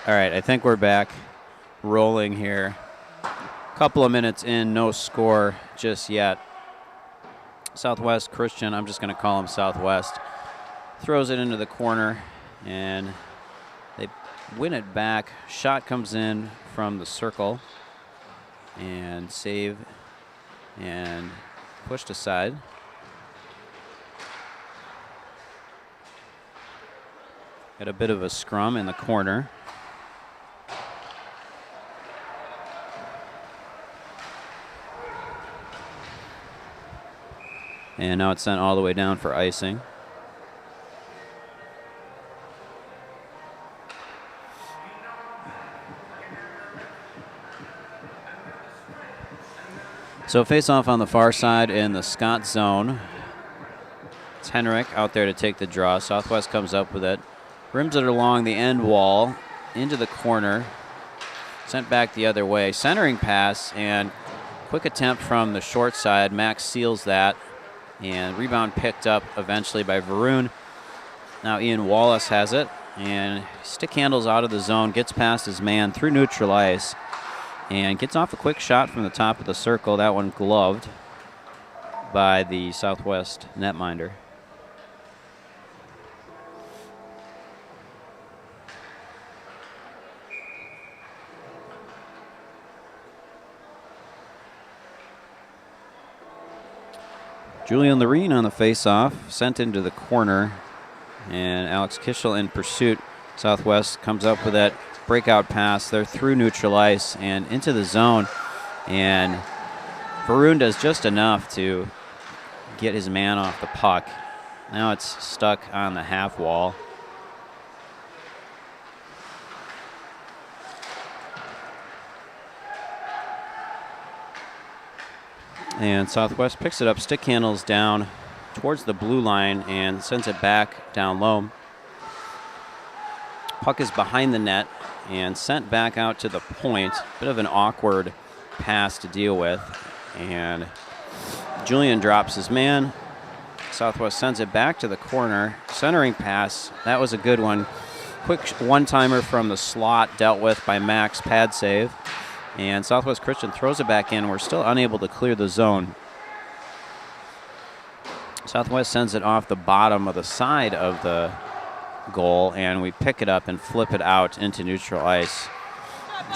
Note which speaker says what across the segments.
Speaker 1: All right, I think we're back rolling here. Couple of minutes in, no score just yet. Southwest Christian, I'm just going to call him Southwest, throws it into the corner, and they win it back. Shot comes in from the circle, and save and pushed aside. Got a bit of a scrum in the corner. And now it's sent all the way down for icing. So face off on the far side in the Scott zone. It's Henrik out there to take the draw. Southwest comes up with it. Rims it along the end wall into the corner. Sent back the other way. Centering pass and quick attempt from the short side. Max seals that. And rebound picked up eventually by Varun. Now Ian Wallace has it. And stick handles out of the zone. Gets past his man through neutral ice. And gets off a quick shot from the top of the circle. That one gloved by the Southwest netminder. Julian Loreen on the face-off, sent into the corner, and Alex Kishel in pursuit. Southwest comes up with that breakout pass. They're through neutral ice and into the zone, and Varun does just enough to get his man off the puck. Now it's stuck on the half wall. And Southwest picks it up, stick handles down towards the blue line and sends it back down low. Puck is behind the net and sent back out to the point. Bit of an awkward pass to deal with. And Julian drops his man. Southwest sends it back to the corner. Centering pass, that was a good one. Quick one-timer from the slot dealt with by Max, pad save. And Southwest Christian throws it back in. We're still unable to clear the zone. Southwest sends it off the bottom of the side of the goal, and we pick it up and flip it out into neutral ice.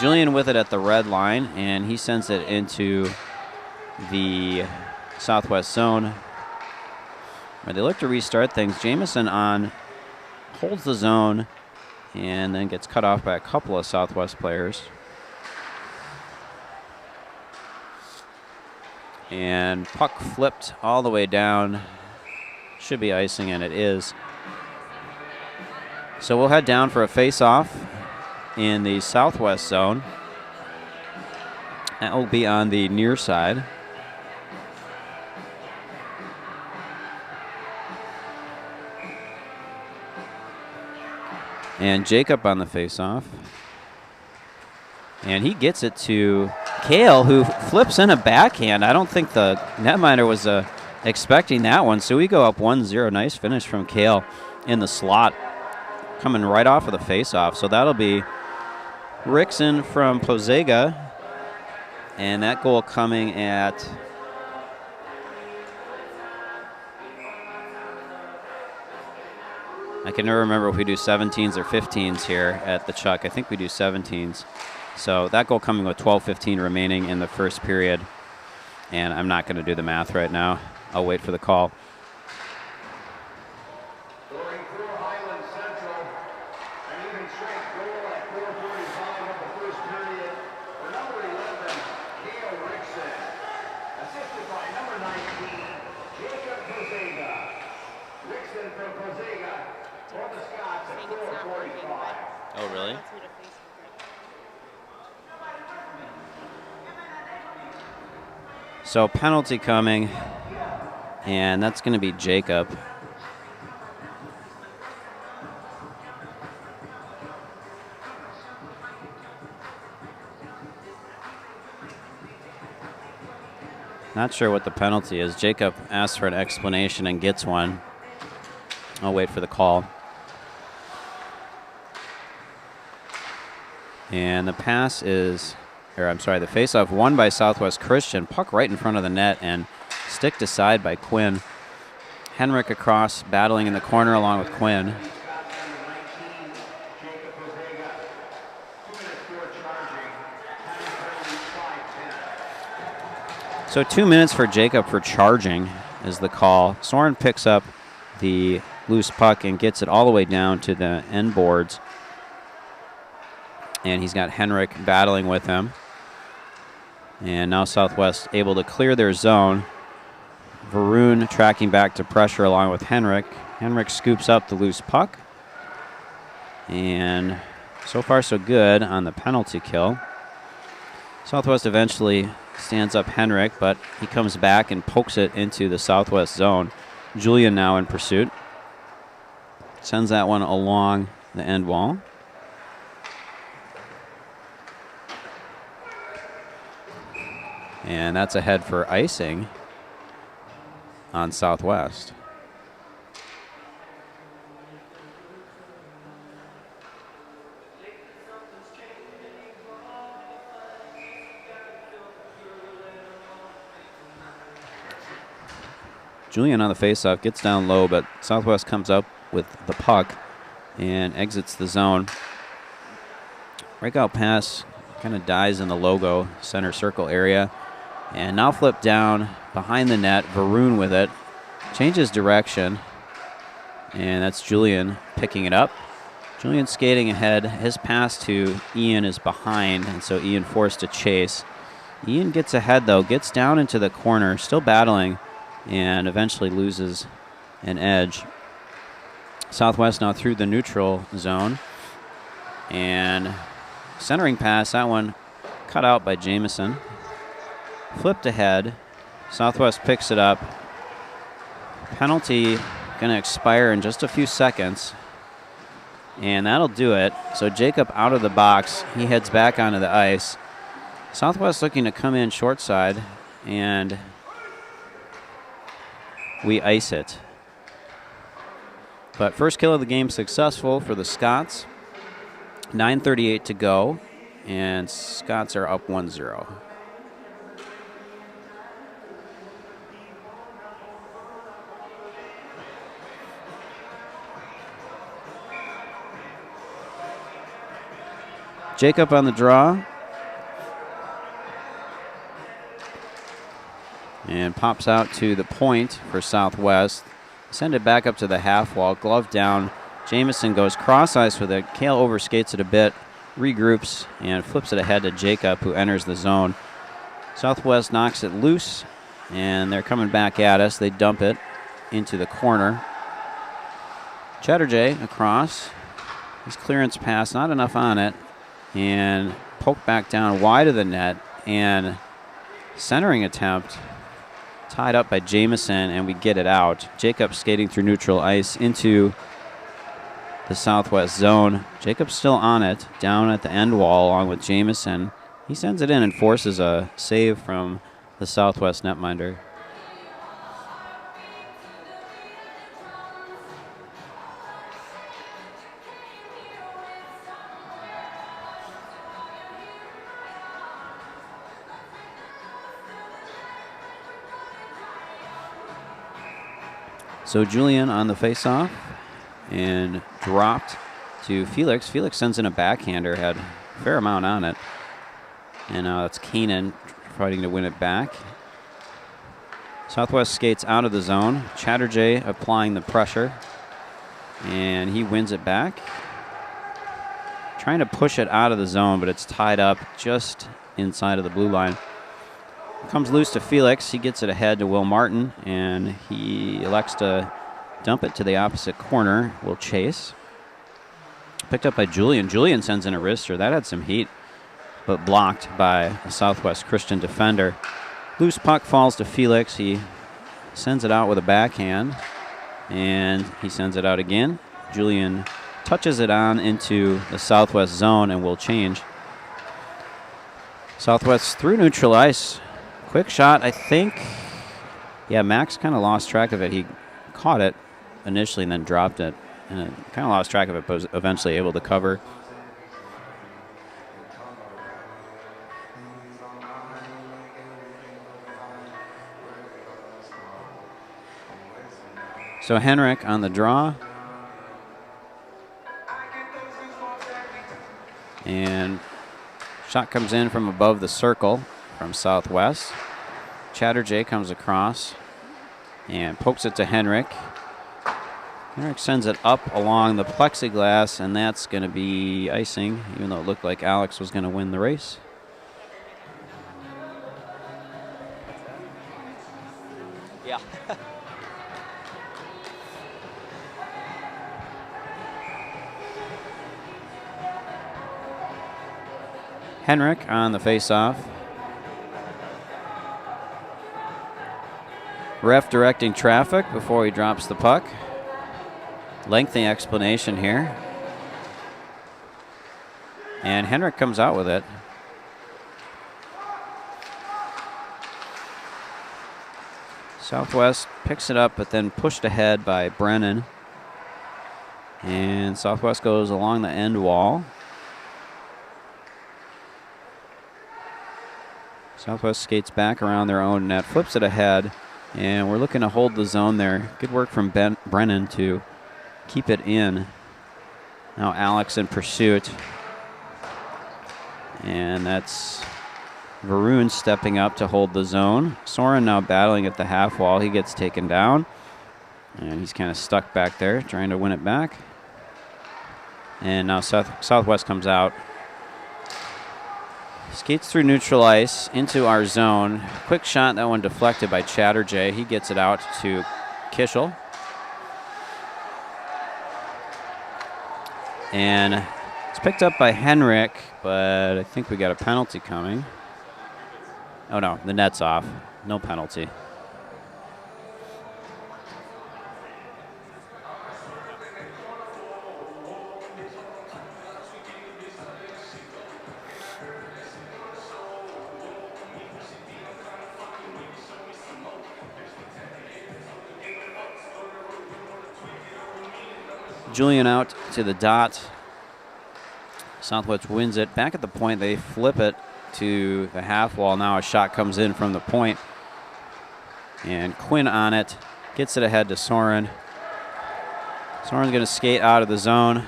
Speaker 1: Julian with it at the red line, and he sends it into the Southwest zone, where they look to restart things. Jamison on, holds the zone, and then gets cut off by a couple of Southwest players. And puck flipped all the way down. Should be icing, and it is. So we'll head down for a face-off in the Southwest zone. That will be on the near side. And Jacob on the face-off. And he gets it to Kale, who flips in a backhand. I don't think the netminder was expecting that one. So we go up 1-0. Nice finish from Kale in the slot, coming right off of the face-off. So that'll be Rickson from Posega. And that goal coming at I can never remember if we do 17s or 15s here at the Chuck. I think we do 17s. So that goal coming with 12:15 remaining in the first period. And I'm not going to do the math right now. I'll wait for the call. Oh, really? So penalty coming, and that's going to be Jacob. Not sure what the penalty is. Jacob asks for an explanation and gets one. I'll wait for the call. And the pass is, or I'm sorry, the faceoff won by Southwest Christian. Puck right in front of the net and sticked aside by Quinn. Henrik across, battling in the corner along with Quinn. So 2 minutes for Jacob for charging is the call. Soren picks up the loose puck and gets it all the way down to the end boards. And he's got Henrik battling with him. And now Southwest able to clear their zone. Varun tracking back to pressure along with Henrik. Henrik scoops up the loose puck. And so far so good on the penalty kill. Southwest eventually stands up Henrik, but he comes back and pokes it into the Southwest zone. Julian now in pursuit. Sends that one along the end wall. And that's ahead for icing on Southwest. Julian on the faceoff gets down low, but Southwest comes up with the puck and exits the zone. Breakout pass kind of dies in the logo center circle area. And now flip down behind the net. Varun with it. Changes direction. And that's Julian picking it up. Julian skating ahead. His pass to Ian is behind, and so Ian forced to chase. Ian gets ahead, though. Gets down into the corner. Still battling. And eventually loses an edge. Southwest now through the neutral zone. And centering pass. That one cut out by Jamison. Flipped ahead. Southwest picks it up. Penalty going to expire in just a few seconds. And that'll do it. So Jacob out of the box. He heads back onto the ice. Southwest looking to come in short side. And we ice it. But first kill of the game successful for the Scots. 9:38 to go. And Scots are up 1-0. Jacob on the draw. And pops out to the point for Southwest. Send it back up to the half wall. Glove down. Jamison goes cross ice with it. Kale overskates it a bit. Regroups and flips it ahead to Jacob, who enters the zone. Southwest knocks it loose. And they're coming back at us. They dump it into the corner. Chatterjee across. His clearance pass, not enough on it. And poked back down wide of the net, and centering attempt tied up by Jamison, and we get it out. Jacob skating through neutral ice into the Southwest zone. Jacob's still on it, down at the end wall along with Jamison. He sends it in and forces a save from the Southwest netminder. So Julian on the faceoff and dropped to Felix. Felix sends in a backhander, had a fair amount on it. And now that's Keenan fighting to win it back. Southwest skates out of the zone. Chatterjee applying the pressure. And he wins it back. Trying to push it out of the zone, but it's tied up just inside of the blue line. Comes loose to Felix. He gets it ahead to Will Martin, and he elects to dump it to the opposite corner. Will chase. Picked up by Julian. Julian sends in a wrister. That had some heat, but blocked by a Southwest Christian defender. Loose puck falls to Felix. He sends it out with a backhand, and he sends it out again. Julian touches it on into the Southwest zone and will change. Southwest through neutral ice. Quick shot, I think. Yeah, Max kind of lost track of it. He caught it initially and then dropped it. And kind of lost track of it, but was eventually able to cover. So Henrik on the draw. And shot comes in from above the circle from Southwest. Chatterjee comes across and pokes it to Henrik. Henrik sends it up along the plexiglass, and that's going to be icing, even though it looked like Alex was going to win the race.
Speaker 2: Yeah.
Speaker 1: Henrik on the face-off. Ref directing traffic before he drops the puck. Lengthy explanation here. And Henrik comes out with it. Southwest picks it up, but then pushed ahead by Brennan. And Southwest goes along the end wall. Southwest skates back around their own net, flips it ahead, and we're looking to hold the zone there. Good work from Brennan to keep it in. Now Alex in pursuit. And that's Varun stepping up to hold the zone. Soren now battling at the half wall. He gets taken down. And he's kind of stuck back there trying to win it back. And now Southwest comes out. Skates through neutral ice into our zone. Quick shot, that one deflected by Chatterjee. He gets it out to Kishel. And it's picked up by Henrik, but I think we got a penalty coming. Oh no, the net's off. No penalty. Julian out to the dot. Southwest wins it. Back at the point, they flip it to the half wall. Now a shot comes in from the point. And Quinn on it. Gets it ahead to Soren. Soren's going to skate out of the zone.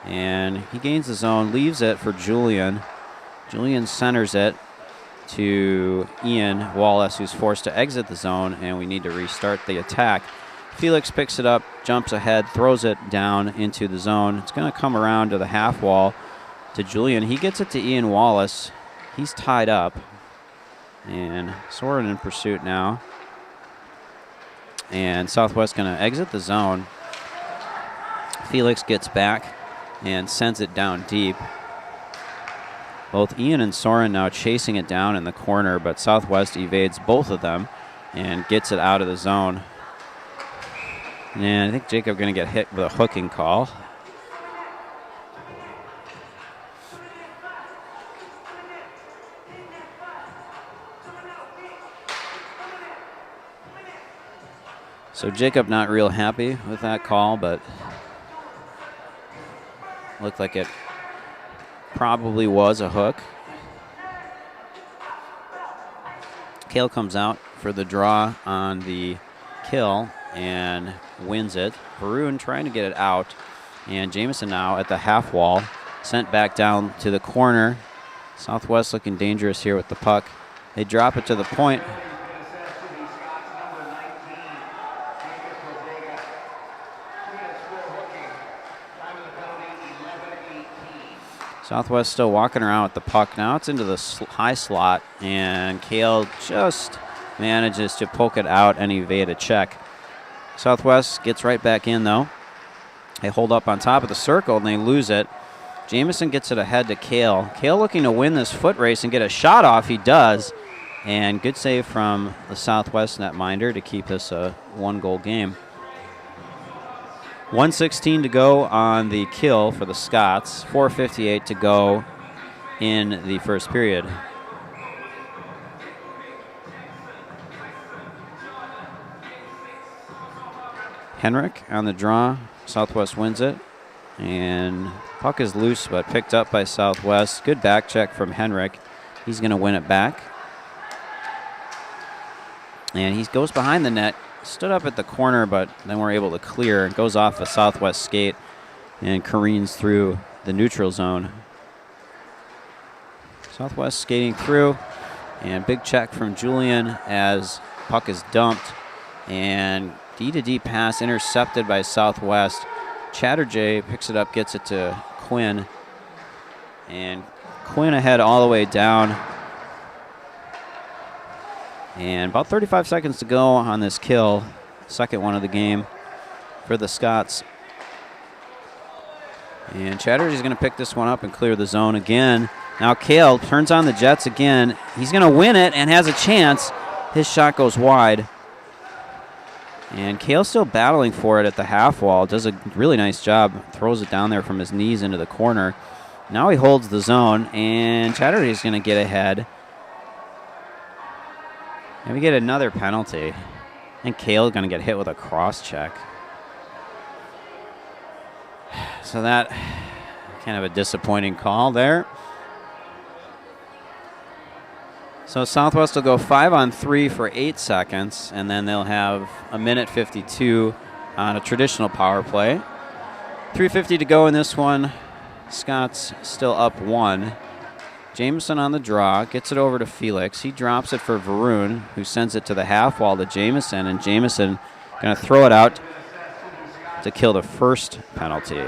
Speaker 1: And he gains the zone, leaves it for Julian. Julian centers it to Ian Wallace, who's forced to exit the zone, and we need to restart the attack. Felix picks it up, jumps ahead, throws it down into the zone. It's going to come around to the half wall to Julian. He gets it to Ian Wallace. He's tied up. And Soren in pursuit now. And Southwest going to exit the zone. Felix gets back and sends it down deep. Both Ian and Soren now chasing it down in the corner, but Southwest evades both of them and gets it out of the zone. And I think Jacob going to get hit with a hooking call. So Jacob not real happy with that call, but looked like it probably was a hook. Kale comes out for the draw on the kill and wins it. Varun trying to get it out. And Jamison now at the half wall. Sent back down to the corner. Southwest looking dangerous here with the puck. They drop it to the point. Southwest still walking around with the puck. Now it's into the high slot, and Kale just manages to poke it out and evade a check. Southwest gets right back in, though. They hold up on top of the circle, and they lose it. Jamison gets it ahead to Kale. Kale looking to win this foot race and get a shot off. He does. And good save from the Southwest netminder to keep this a one-goal game. 1:16 to go on the kill for the Scots. 4:58 to go in the first period. Henrik on the draw. Southwest wins it. And puck is loose, but picked up by Southwest. Good back check from Henrik. He's going to win it back. And he goes behind the net, stood up at the corner, but then we're able to clear. Goes off a Southwest skate and careens through the neutral zone. Southwest skating through, and big check from Julian as puck is dumped. And D-to-D pass intercepted by Southwest. Chatterjee picks it up, gets it to Quinn. And Quinn ahead all the way down. And about 35 seconds to go on this kill. Second one of the game for the Scots. And Chatterjee's going to pick this one up and clear the zone again. Now Kale turns on the Jets again. He's going to win it and has a chance. His shot goes wide. And Kale's still battling for it at the half wall. Does a really nice job. Throws it down there from his knees into the corner. Now he holds the zone, and Chatterjee's going to get ahead. And we get another penalty. And Kale's going to get hit with a cross check. So that kind of a disappointing call there. So Southwest will go 5-on-3 for 8 seconds, and then they'll have a minute 52 on a traditional power play. 3:50 to go in this one. Scots still up 1. Jameson on the draw, gets it over to Felix. He drops it for Varun, who sends it to the half wall to Jameson, and Jameson going to throw it out to kill the first penalty.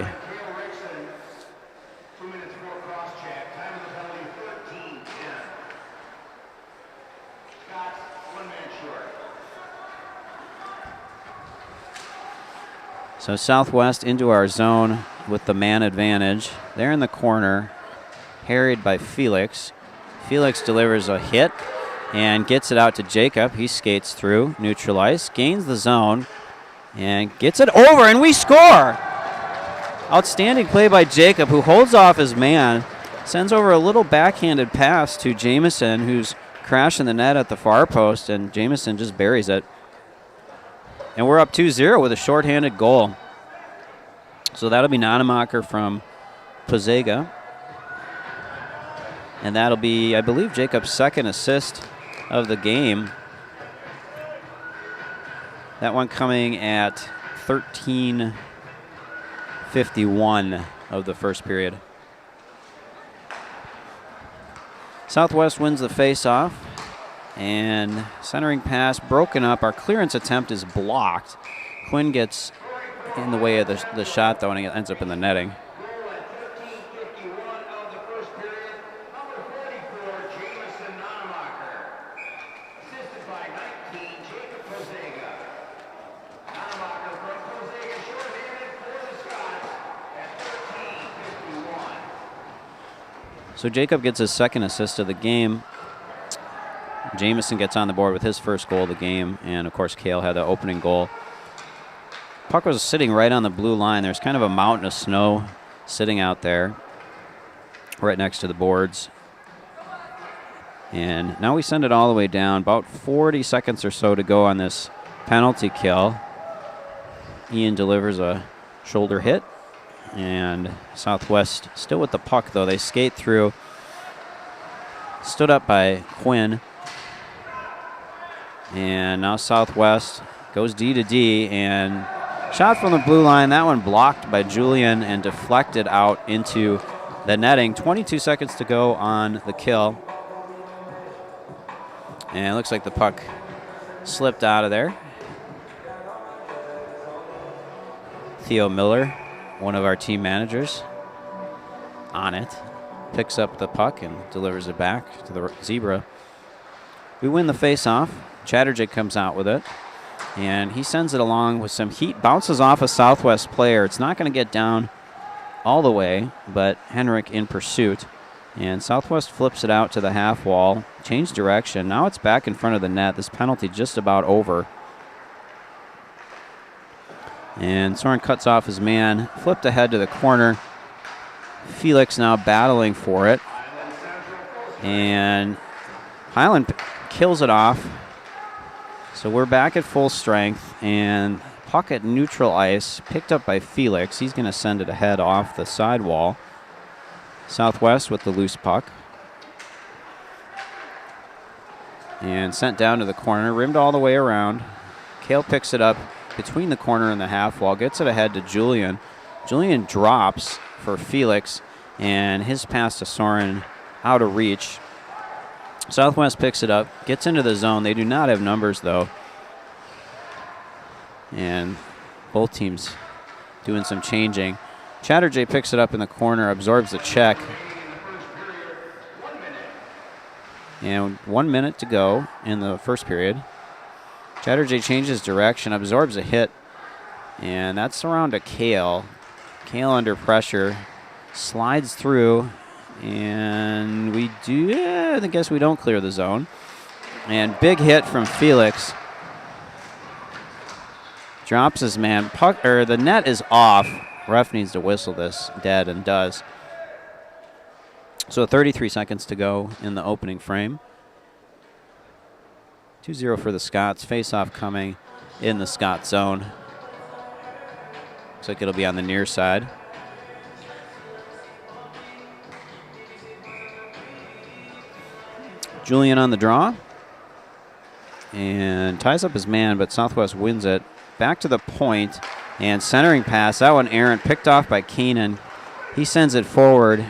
Speaker 1: So Southwest into our zone with the man advantage. They're in the corner, harried by Felix. Felix delivers a hit and gets it out to Jacob. He skates through, neutral ice, gains the zone, and gets it over, and we score! Outstanding play by Jacob, who holds off his man, sends over a little backhanded pass to Jameson, who's crashing the net at the far post, and Jameson just buries it. And we're up 2-0 with a shorthanded goal. So that'll be Nonemacher from Pozzega. And that'll be, I believe, Jacob's second assist of the game. That one coming at 13:51 of the first period. Southwest wins the face-off. And centering pass broken up. Our clearance attempt is blocked. Quinn gets in the way of the shot, though, and it ends up in the netting. So Jacob gets his second assist of the game. Jameson gets on the board with his first goal of the game, and of course Kale had the opening goal. Puck was sitting right on the blue line. There's kind of a mountain of snow sitting out there right next to the boards. And now we send it all the way down. About 40 seconds or so to go on this penalty kill. Ian delivers a shoulder hit, and Southwest still with the puck, though. They skate through. Stood up by Quinn. And now Southwest goes D-to-D, and shot from the blue line. That one blocked by Julian and deflected out into the netting. 22 seconds to go on the kill. And it looks like the puck slipped out of there. Theo Miller, one of our team managers, on it. Picks up the puck and delivers it back to the Zebra. We win the face-off. Chatterjee comes out with it, and he sends it along with some heat. Bounces off a Southwest player. It's not going to get down all the way, but Henrik in pursuit. And Southwest flips it out to the half wall. Change direction. Now it's back in front of the net. This penalty just about over. And Soren cuts off his man. Flipped ahead to the corner. Felix now battling for it. And Highland kills it off. So we're back at full strength, and puck at neutral ice, picked up by Felix. He's going to send it ahead off the sidewall. Southwest with the loose puck. and sent down to the corner, rimmed all the way around. Kale picks it up between the corner and the half wall, gets it ahead to Julian. Julian drops for Felix, and his pass to Soren out of reach. Southwest picks it up, gets into the zone. They do not have numbers, though. And both teams doing some changing. Chatterjee picks it up in the corner, absorbs the check. And 1 minute to go in the first period. Chatterjee changes direction, absorbs a hit, and that's around to Kale. Kale under pressure, slides through, and I guess we don't clear the zone. And big hit from Felix. Drops his man. The net is off. Ref needs to whistle this dead, and does. So 33 seconds to go in the opening frame. 2-0 for the Scots. Face-off coming in the Scott zone. Looks like it'll be on the near side. Julian on the draw. And ties up his man, but Southwest wins it. Back to the point, and centering pass. That one errant, picked off by Keenan. He sends it forward,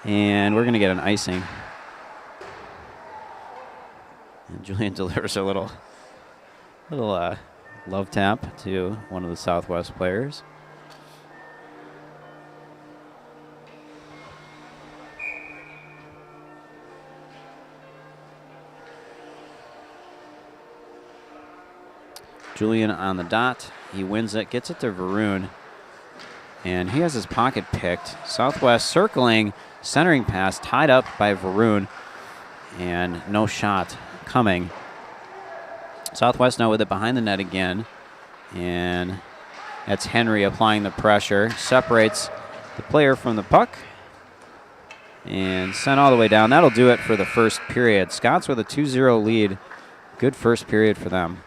Speaker 1: and we're going to get an icing. And Julian delivers a little love tap to one of the Southwest players. Julian on the dot. He wins it, gets it to Varun, and he has his pocket picked. Southwest circling, centering pass, tied up by Varun, and no shot coming. Southwest now with it behind the net again, and that's Henry applying the pressure. Separates the player from the puck, and sent all the way down. That'll do it for the first period. Scots with a 2-0 lead. Good first period for them.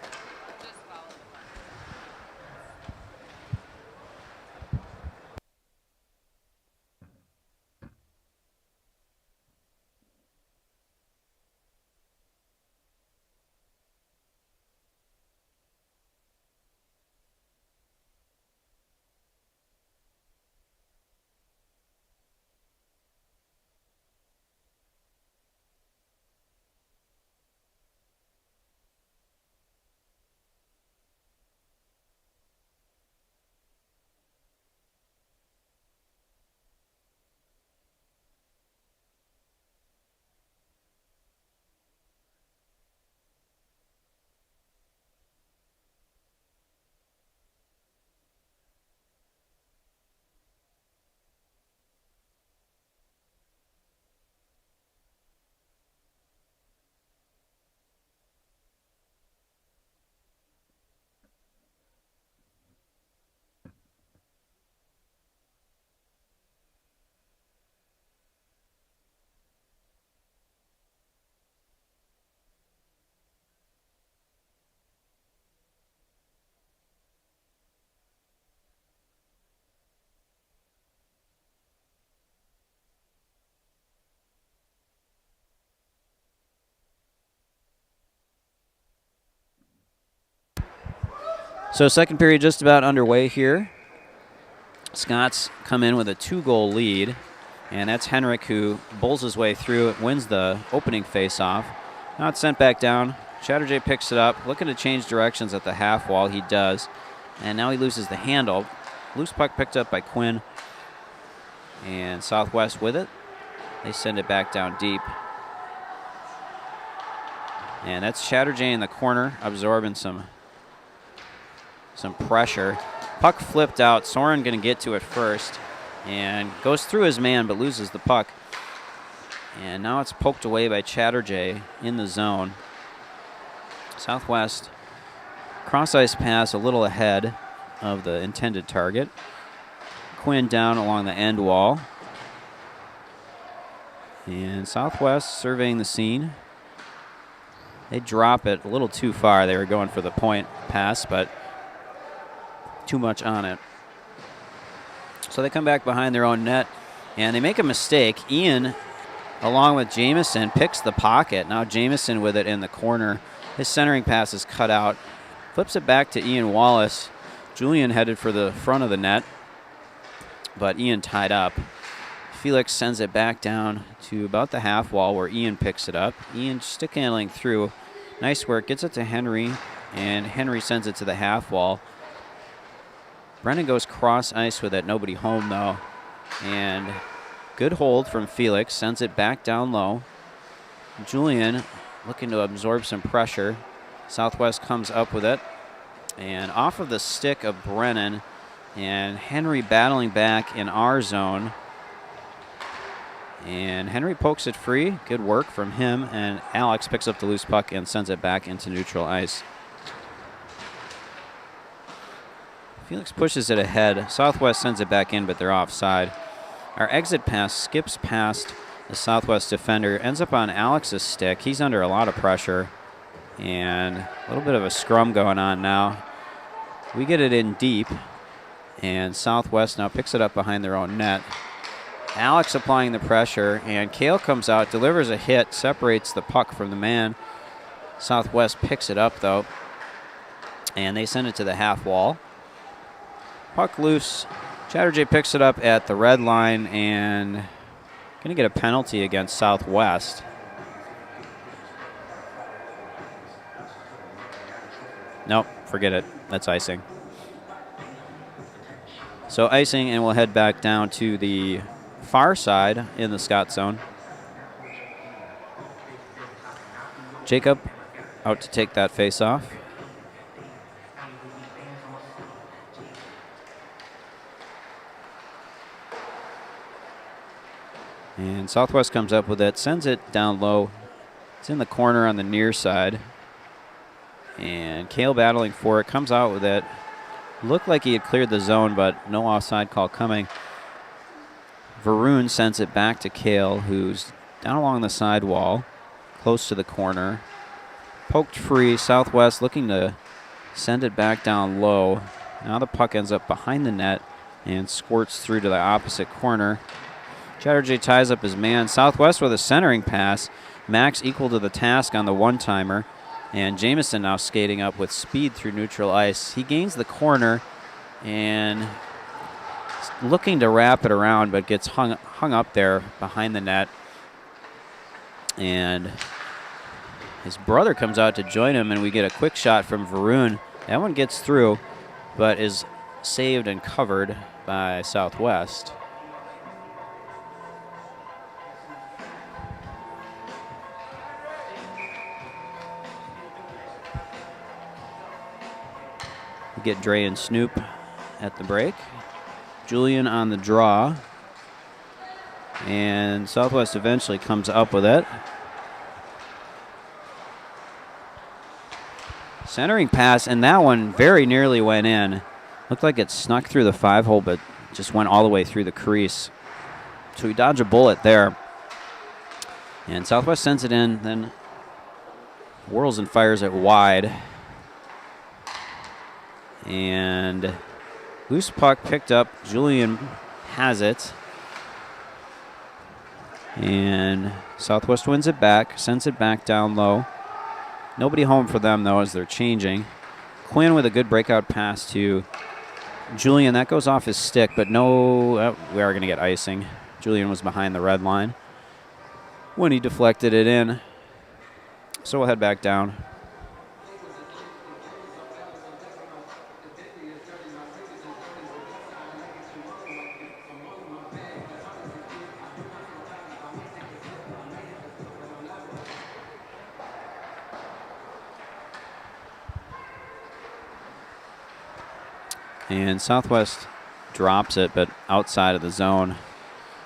Speaker 1: So second period just about underway here. Scots come in with a 2-goal lead, and that's Henrik who bowls his way through it, wins the opening face-off. Now it's sent back down. Chatterjee picks it up, looking to change directions at the half wall. He does, and now he loses the handle. Loose puck picked up by Quinn, and Southwest with it. They send it back down deep. And that's Chatterjee in the corner, absorbing some pressure. Puck flipped out. Soren going to get to it first and goes through his man but loses the puck. And now it's poked away by Chatterjee in the zone. Southwest cross-ice pass a little ahead of the intended target. Quinn down along the end wall. And Southwest surveying the scene. They drop it a little too far. They were going for the point pass, but too much on it. So they come back behind their own net, and they make a mistake. Ian along with Jamison, picks the pocket. Now Jamison with it in the corner. His centering pass is cut out. Flips it back to Ian Wallace. Julian headed for the front of the net, but Ian tied up. Felix sends it back down to about the half wall where Ian picks it up. Ian stick handling through. Nice work. Gets it to Henry, and Henry sends it to the half wall. Brennan goes cross ice with it. Nobody home, though. And good hold from Felix. Sends it back down low. Julian looking to absorb some pressure. Southwest comes up with it. And off of the stick of Brennan. And Henry battling back in our zone. And Henry pokes it free. Good work from him. And Alex picks up the loose puck and sends it back into neutral ice. Felix pushes it ahead. Southwest sends it back in, but they're offside. Our exit pass skips past the Southwest defender. Ends up on Alex's stick. He's under a lot of pressure. And a little bit of a scrum going on now. We get it in deep. And Southwest now picks it up behind their own net. Alex applying the pressure, and Kale comes out, delivers a hit, separates the puck from the man. Southwest picks it up, though, and they send it to the half wall. Puck loose. Chatterjee picks it up at the red line, and going to get a penalty against Southwest. Nope, forget it. That's icing. So icing, and we'll head back down to the far side in the Scott zone. Jacob out to take that face off. And Southwest comes up with it, sends it down low. It's in the corner on the near side. And Kale battling for it, comes out with it. Looked like he had cleared the zone, but no offside call coming. Varun sends it back to Kale, who's down along the sidewall, close to the corner. Poked free. Southwest looking to send it back down low. Now the puck ends up behind the net and squirts through to the opposite corner. Chatterjee ties up his man. Southwest with a centering pass. Max equal to the task on the one-timer. And Jamison now skating up with speed through neutral ice. He gains the corner and looking to wrap it around, but gets hung up there behind the net. And his brother comes out to join him, and we get a quick shot from Varun. That one gets through, but is saved and covered by Southwest. We get Dre and Snoop at the break. Julian on the draw. And Southwest eventually comes up with it. Centering pass, and that one very nearly went in. Looked like it snuck through the 5-hole, but just went all the way through the crease. So we dodge a bullet there. And Southwest sends it in, then whirls and fires it wide. And loose puck picked up. Julian has it. And Southwest wins it back, sends it back down low. Nobody home for them, though, as they're changing. Quinn with a good breakout pass to Julian. That goes off his stick, but no, we are going to get icing. Julian was behind the red line when he deflected it in. So we'll head back down. And Southwest drops it, but outside of the zone.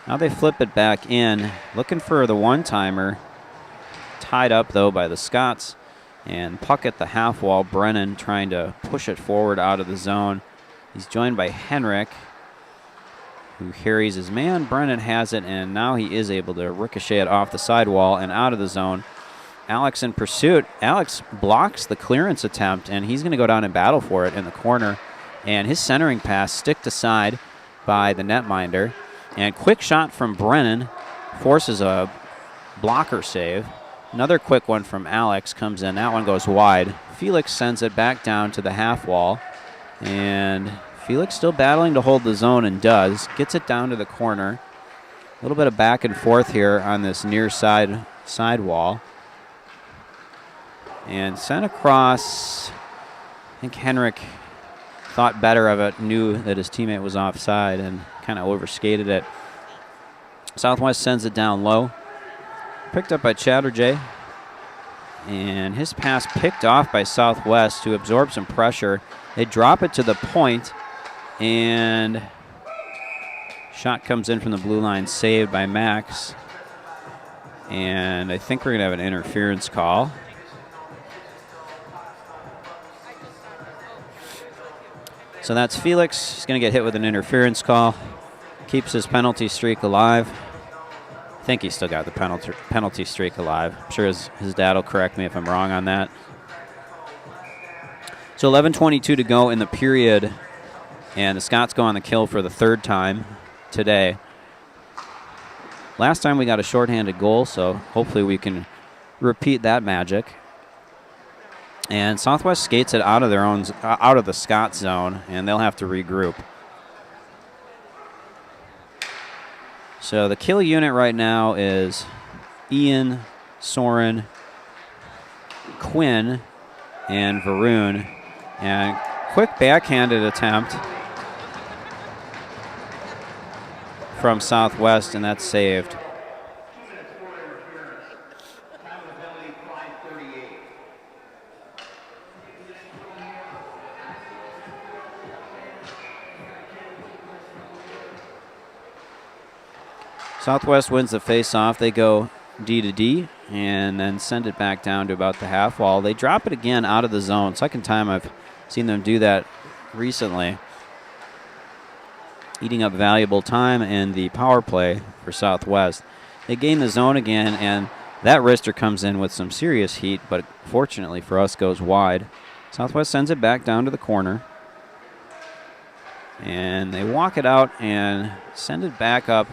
Speaker 1: Now they flip it back in, looking for the one-timer. Tied up, though, by the Scots. And puck at the half wall. Brennan trying to push it forward out of the zone. He's joined by Henrik, who harries his man. Brennan has it, and now he is able to ricochet it off the sidewall and out of the zone. Alex in pursuit. Alex blocks the clearance attempt, and he's going to go down and battle for it in the corner. And his centering pass sticked aside by the netminder. And quick shot from Brennan forces a blocker save. Another quick one from Alex comes in. That one goes wide. Felix sends it back down to the half wall. And Felix still battling to hold the zone and does. Gets it down to the corner. A little bit of back and forth here on this near side wall. And sent across. I think Henrik thought better of it, knew that his teammate was offside and kind of overskated it. Southwest sends it down low. Picked up by Chatterjee. And his pass picked off by Southwest to absorb some pressure. They drop it to the point, and shot comes in from the blue line, saved by Max. And I think we're going to have an interference call. So that's Felix. He's going to get hit with an interference call. Keeps his penalty streak alive. I think he still got the penalty streak alive. I'm sure his dad will correct me if I'm wrong on that. So 11:22 to go in the period, and the Scots go on the kill for the third time today. Last time we got a shorthanded goal, so hopefully we can repeat that magic. And Southwest skates it out of the Scott zone, and they'll have to regroup. So the kill unit right now is Ian, Soren, Quinn, and Varun. And quick backhanded attempt from Southwest, and that's saved. Southwest wins the face-off. They go D to D and then send it back down to about the half wall. They drop it again out of the zone. Second time I've seen them do that recently. Eating up valuable time in the power play for Southwest. They gain the zone again, and that wrister comes in with some serious heat, but fortunately for us goes wide. Southwest sends it back down to the corner. And they walk it out and send it back up.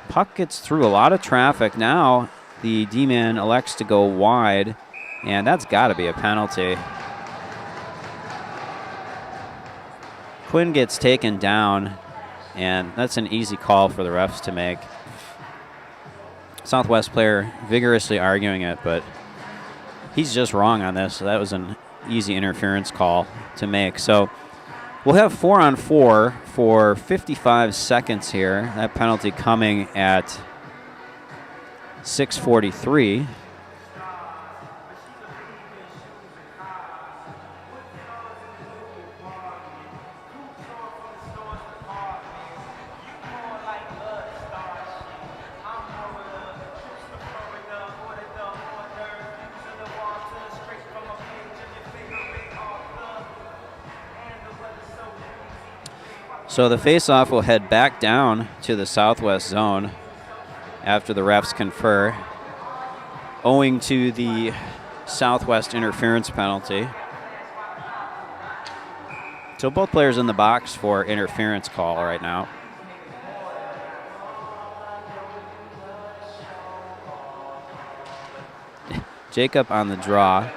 Speaker 1: Puck gets through a lot of traffic. Now the D-man elects to go wide, and that's got to be a penalty. Quinn gets taken down, and that's an easy call for the refs to make. Southwest player vigorously arguing it, but he's just wrong on this, so that was an easy interference call to make. So we'll have 4-on-4 for 55 seconds here. That penalty coming at 6:43. So the face-off will head back down to the Southwest zone after the refs confer, owing to the Southwest interference penalty. So both players in the box for interference call right now. Jacob on the draw.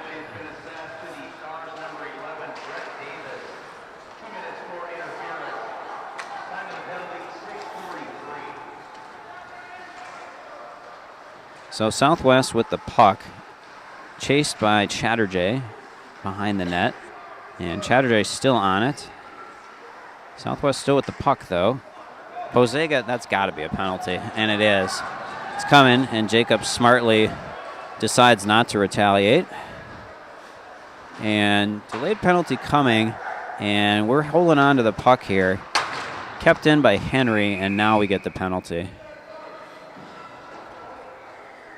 Speaker 1: So Southwest with the puck, chased by Chatterjee behind the net. And Chatterjee still on it. Southwest still with the puck, though. Posega, that's got to be a penalty, and it is. It's coming, and Jacob smartly decides not to retaliate. And delayed penalty coming, and we're holding on to the puck here. Kept in by Henry, and now we get the penalty.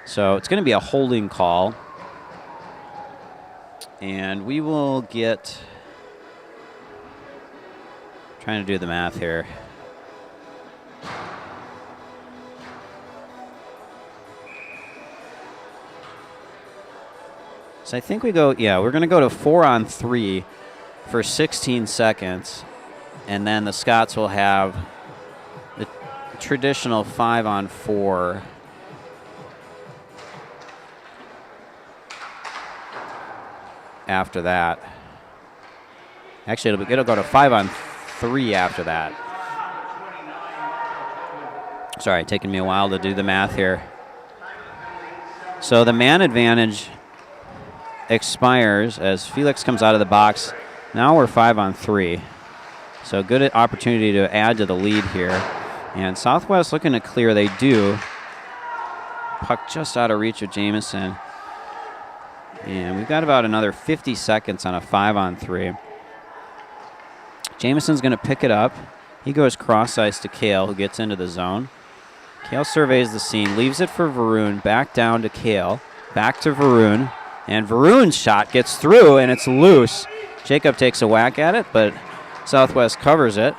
Speaker 1: So it's going to be a holding call. And we will get, trying to do the math here. So I think we go, we're going to go to 4-on-3 for 16 seconds. And then the Scots will have the traditional 5-on-4 after that. Actually, it'll go to 5-on-3 after that. Sorry, taking me a while to do the math here. So the man advantage expires as Felix comes out of the box. Now we're 5-on-3. So good opportunity to add to the lead here. And Southwest looking to clear. They do. Puck just out of reach of Jamison. And we've got about another 50 seconds on a 5-on-3. Jamison's going to pick it up. He goes cross ice to Kale, who gets into the zone. Kale surveys the scene, leaves it for Varun, back down to Kale, back to Varun, and Varun's shot gets through, and it's loose. Jacob takes a whack at it, but Southwest covers it.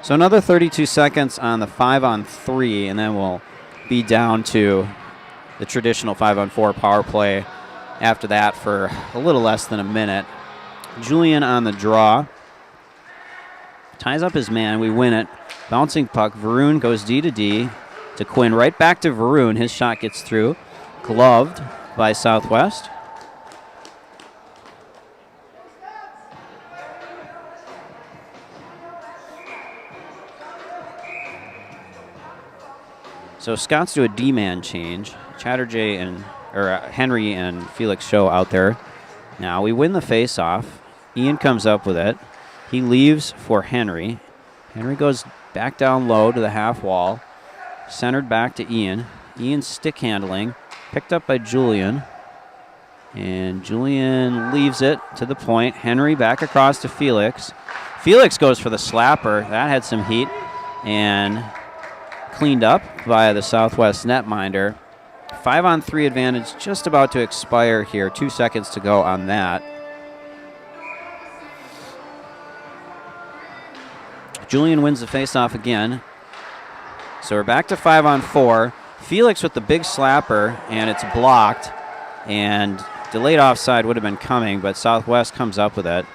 Speaker 1: So another 32 seconds on the 5-on-3, and then we'll be down to the traditional 5-on-4 power play after that for a little less than a minute. Julian on the draw. Ties up his man. We win it. Bouncing puck. Varun goes D to D to Quinn. Right back to Varun. His shot gets through. Gloved by Southwest. So Scots do a D-man change. Chatterjee Henry and Felix Show out there. Now we win the face-off. Ian comes up with it. He leaves for Henry. Henry goes back down low to the half wall. Centered back to Ian. Ian's stick handling. Picked up by Julian. And Julian leaves it to the point. Henry back across to Felix. Felix goes for the slapper. That had some heat. And cleaned up by the Southwest netminder. 5-on-3 advantage just about to expire here. 2 seconds to go on that. Julian wins the faceoff again. So we're back to 5-on-4. Felix with the big slapper, and it's blocked. And delayed offside would have been coming, but Southwest comes up with it.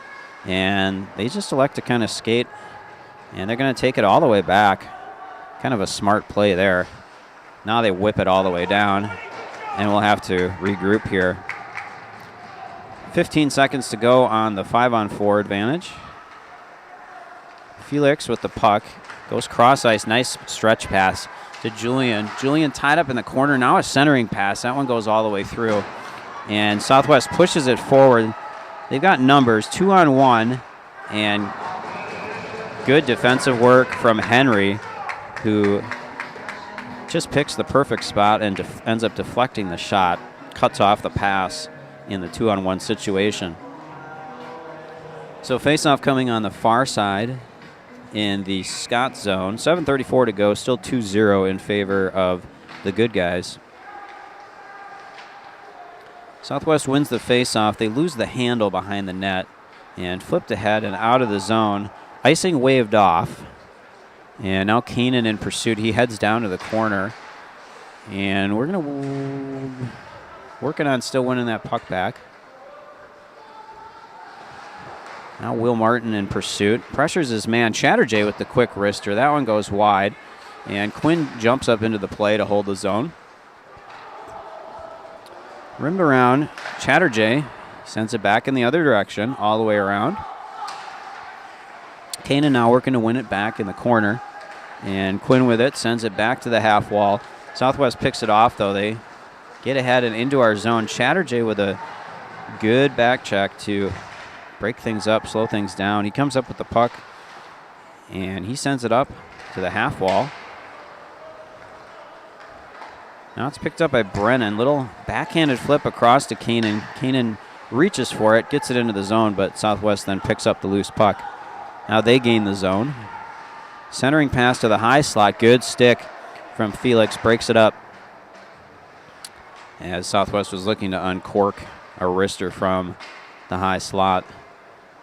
Speaker 1: And they just elect to kind of skate, and they're going to take it all the way back. Kind of a smart play there. Now they whip it all the way down, and we'll have to regroup here. 15 seconds to go on the 5-on-4 advantage. Felix with the puck goes cross ice. Nice stretch pass to Julian. Julian tied up in the corner. Now a centering pass. That one goes all the way through. And Southwest pushes it forward. They've got numbers, 2-on-1, and good defensive work from Henry, who just picks the perfect spot and ends up deflecting the shot. Cuts off the pass in the 2-on-1 situation. So faceoff coming on the far side in the Scott zone. 7:34 to go, still 2-0 in favor of the good guys. Southwest wins the faceoff. They lose the handle behind the net and flipped ahead and out of the zone. Icing waved off. And now Kanan in pursuit. He heads down to the corner. And we're going to working on still winning that puck back. Now Will Martin in pursuit. Pressures his man. Chatterjee with the quick wrister. That one goes wide. And Quinn jumps up into the play to hold the zone. Rimmed around. Chatterjee sends it back in the other direction, all the way around. Kanan now working to win it back in the corner. And Quinn with it, sends it back to the half wall. Southwest picks it off, though. They get ahead and into our zone. Chatterjee with a good back check to break things up, slow things down. He comes up with the puck, and he sends it up to the half wall. Now it's picked up by Brennan. Little backhanded flip across to Kanan. Kanan reaches for it, gets it into the zone, but Southwest then picks up the loose puck. Now they gain the zone. Centering pass to the high slot. Good stick from Felix. Breaks it up as Southwest was looking to uncork a wrister from the high slot.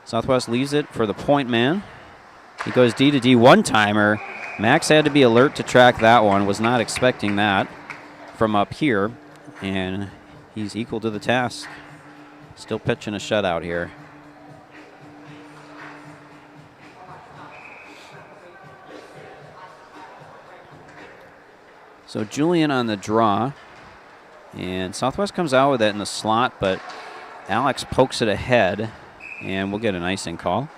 Speaker 1: Southwest leaves it for the point man. He goes D to D one-timer. Max had to be alert to track that one. Was not expecting that from up here. And he's equal to the task. Still pitching a shutout here. So Julian on the draw. And Southwest comes out with it in the slot, but Alex pokes it ahead, and we'll get an icing call.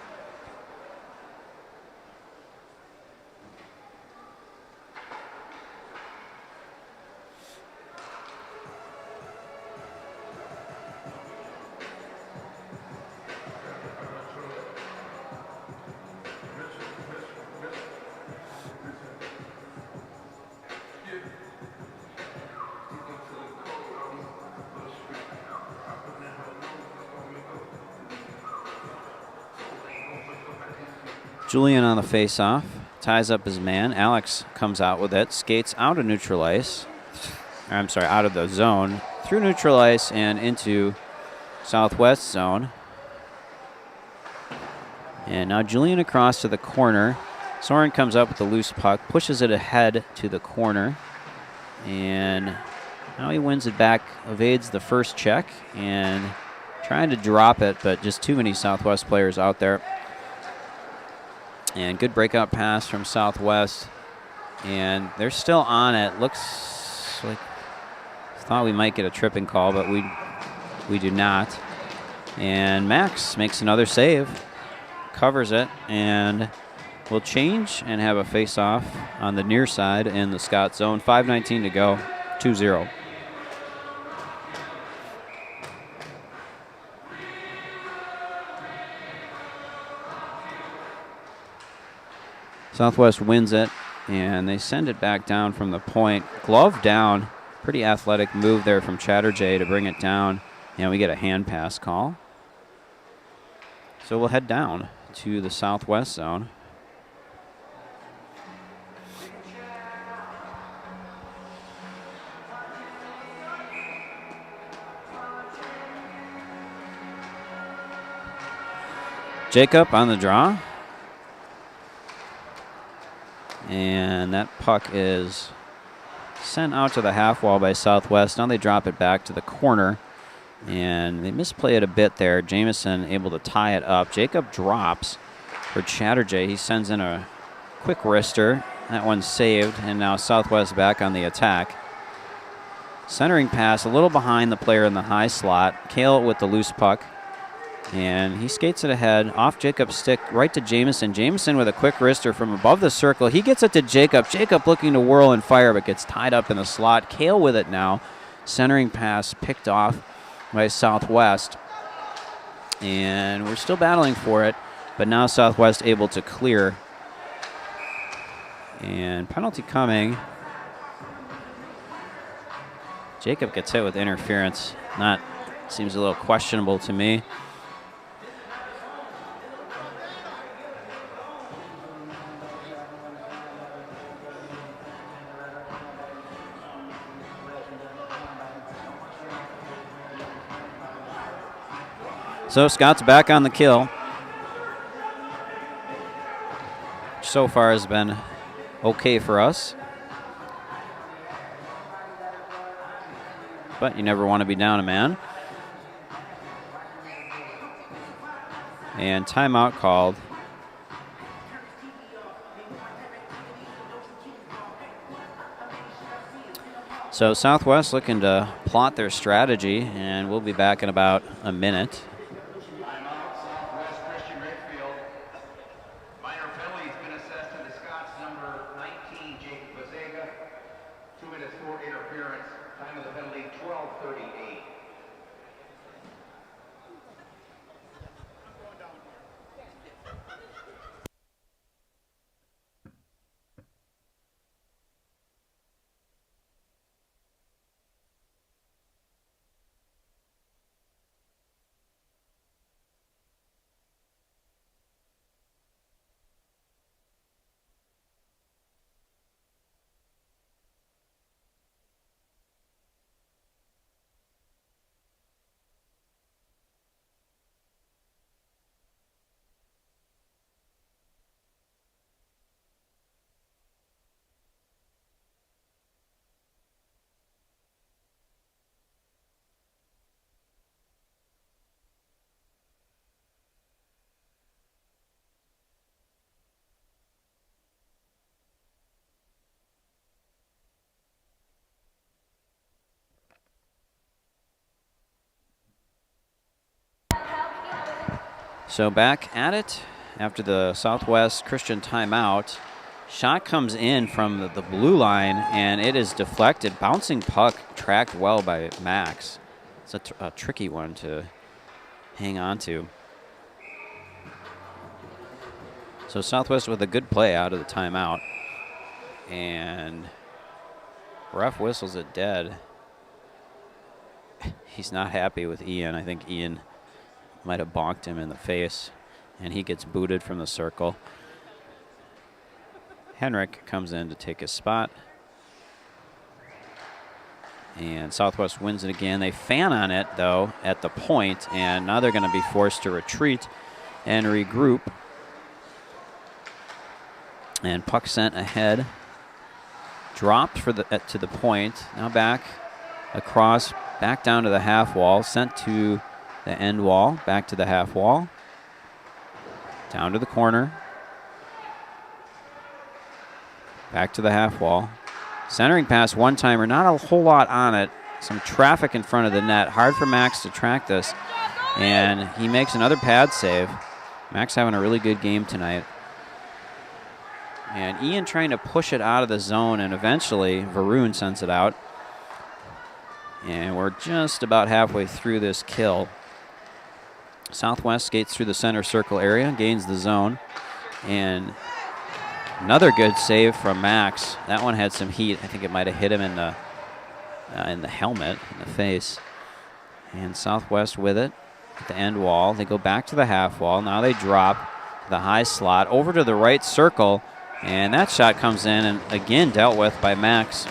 Speaker 1: Julian on the face-off, ties up his man. Alex comes out with it, skates out of neutral ice. I'm sorry, out of the zone, through neutral ice and into Southwest zone. And now Julian across to the corner. Soren comes up with the loose puck, pushes it ahead to the corner. And now he wins it back, evades the first check, and trying to drop it, but just too many Southwest players out there. And good breakout pass from Southwest. And they're still on it. Looks like thought we might get a tripping call, but we do not. And Max makes another save, covers it, and will change and have a face-off on the near side in the Scott zone. 5:19 to go, 2-0. Southwest wins it, and they send it back down from the point. Glove down. Pretty athletic move there from Chatterjee to bring it down, and we get a hand pass call. So we'll head down to the Southwest zone. Jacob on the draw. And that puck is sent out to the half wall by Southwest. Now they drop it back to the corner, and they misplay it a bit there. Jamison able to tie it up. Jacob drops for Chatterjee. He sends in a quick wrister. That one's saved, and now Southwest back on the attack. Centering pass a little behind the player in the high slot. Kale with the loose puck. And he skates it ahead, off Jacob's stick, right to Jamison. Jamison with a quick wrister from above the circle. He gets it to Jacob. Jacob looking to whirl and fire, but gets tied up in the slot. Kale with it now. Centering pass picked off by Southwest. And we're still battling for it, but now Southwest able to clear. And penalty coming. Jacob gets hit with interference. Seems a little questionable to me. So Scott's back on the kill. Which so far has been okay for us. But you never want to be down a man. And timeout called. So Southwest looking to plot their strategy, and we'll be back in about a minute. So back at it after the Southwest Christian timeout. Shot comes in from the blue line, and it is deflected. Bouncing puck tracked well by Max. It's a tricky one to hang on to. So Southwest with a good play out of the timeout. And ref whistles it dead. He's not happy with Ian. I think Ian might have bonked him in the face, and he gets booted from the circle. Henrik comes in to take his spot. And Southwest wins it again. They fan on it, though, at the point, and now they're going to be forced to retreat and regroup. And puck sent ahead. Dropped for to the point. Now back across, back down to the half wall. Sent to the end wall, back to the half wall. Down to the corner. Back to the half wall. Centering pass, one-timer, not a whole lot on it. Some traffic in front of the net. Hard for Max to track this. And he makes another pad save. Max having a really good game tonight. And Ian trying to push it out of the zone, and eventually Varun sends it out. And we're just about halfway through this kill. Southwest skates through the center circle area, gains the zone, and another good save from Max. That one had some heat. I think it might have hit him in the helmet, in the face. And Southwest with it at the end wall. They go back to the half wall. Now they drop to the high slot over to the right circle, and that shot comes in and again dealt with by Max.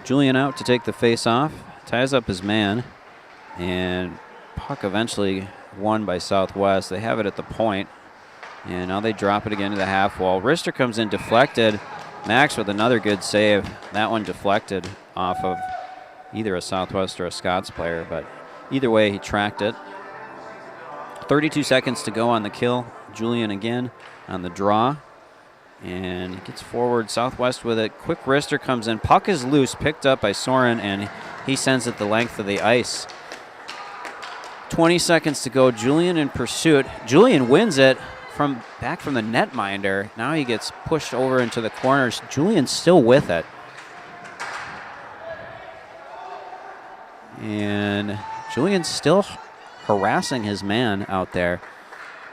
Speaker 1: Julian out to take the face off, ties up his man, and puck eventually won by Southwest. They have it at the point, and now they drop it again to the half wall. Rister comes in deflected. Max with another good save. That one deflected off of either a Southwest or a Scots player, but either way he tracked it. 32 seconds to go on the kill. Julian again on the draw. And he gets forward, Southwest with it. Quick wrister comes in. Puck is loose, picked up by Soren, and he sends it the length of the ice. 20 seconds to go. Julian in pursuit. Julian wins it back from the netminder. Now he gets pushed over into the corners. Julian's still with it. And Julian's still harassing his man out there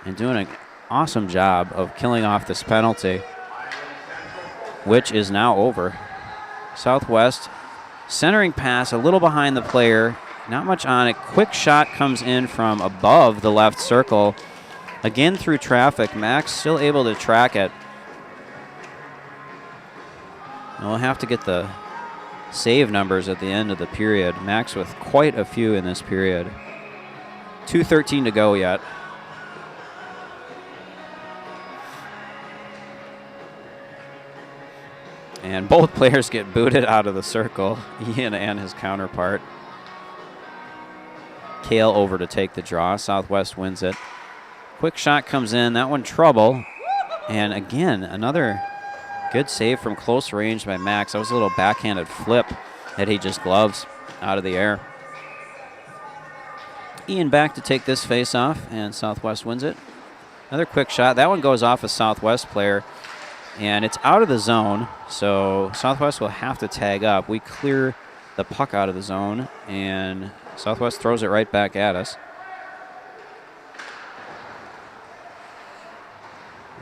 Speaker 1: and doing an awesome job of killing off this penalty, which is now over. Southwest centering pass a little behind the player, not much on it. Quick shot comes in from above the left circle, again through traffic. Max still able to track it. And we'll have to get the save numbers at the end of the period. Max with quite a few in this period. 2:13 to go yet. And both players get booted out of the circle, Ian and his counterpart. Kale over to take the draw. Southwest wins it. Quick shot comes in. That one trouble. And again, another good save from close range by Max. That was a little backhanded flip that he just gloves out of the air. Ian back to take this face off, and Southwest wins it. Another quick shot. That one goes off a Southwest player. And it's out of the zone, so Southwest will have to tag up. We clear the puck out of the zone, and Southwest throws it right back at us.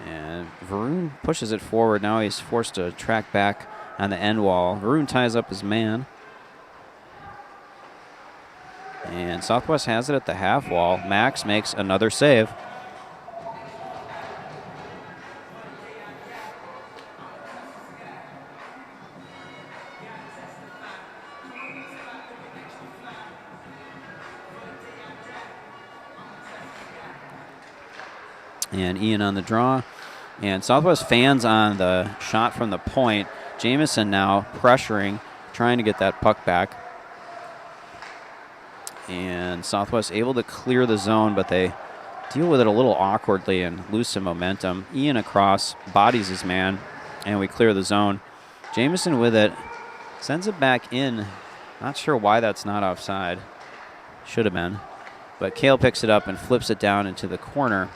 Speaker 1: And Varun pushes it forward. Now he's forced to track back on the end wall. Varun ties up his man. And Southwest has it at the half wall. Max makes another save. And Ian on the draw. And Southwest fans on the shot from the point. Jamison now pressuring, trying to get that puck back. And Southwest able to clear the zone, but they deal with it a little awkwardly and lose some momentum. Ian across, bodies his man, and we clear the zone. Jamison with it, sends it back in. Not sure why that's not offside. Should have been. But Kale picks it up and flips it down into the corner.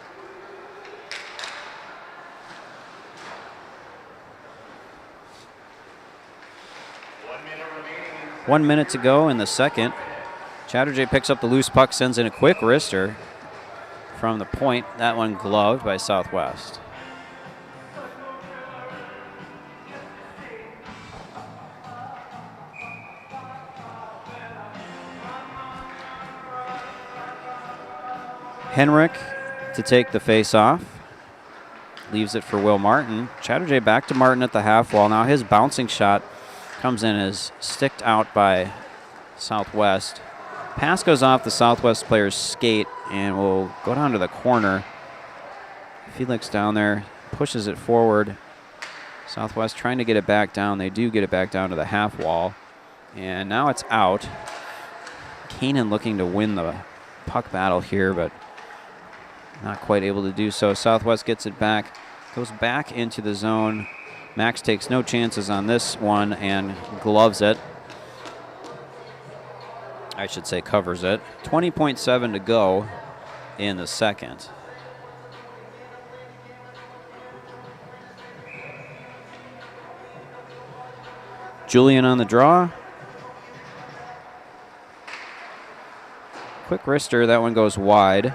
Speaker 1: One minute to go in the second. Chatterjee picks up the loose puck, sends in a quick wrister from the point. That one gloved by Southwest. Henrik to take the face-off. Leaves it for Will Martin. Chatterjee back to Martin at the half wall. Now his bouncing shot comes in as sticked out by Southwest. Pass goes off the Southwest player's skate and will go down to the corner. Felix down there pushes it forward. Southwest trying to get it back down. They do get it back down to the half wall. And now it's out. Keenan looking to win the puck battle here, but not quite able to do so. Southwest gets it back, goes back into the zone. Max takes no chances on this one and gloves it. I should say covers it. 20.7 to go in the second. Julian on the draw. Quick wrister, that one goes wide.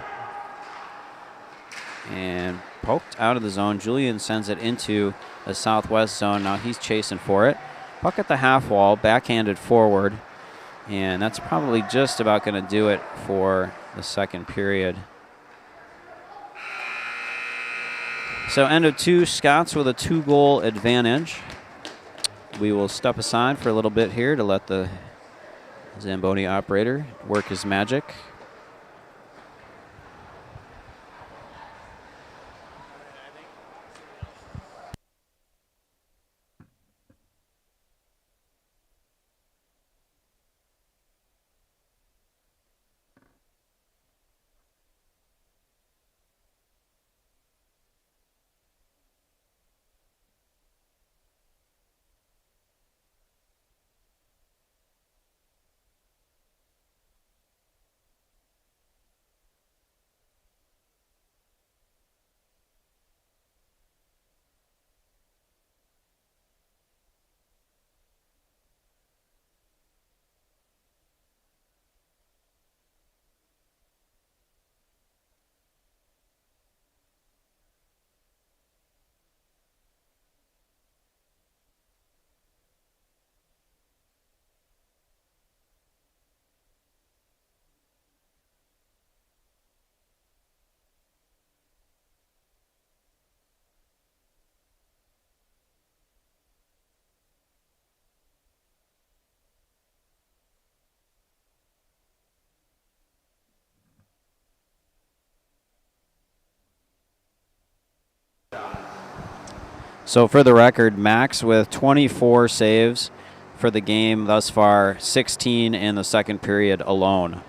Speaker 1: And poked out of the zone. Julian sends it into the Southwest zone. Now he's chasing for it. Puck at the half wall, backhanded forward. And that's probably just about going to do it for the second period. So end of two, Scots with a 2-goal advantage. We will step aside for a little bit here to let the Zamboni operator work his magic. So for the record, Max with 24 saves for the game thus far, 16 in the second period alone.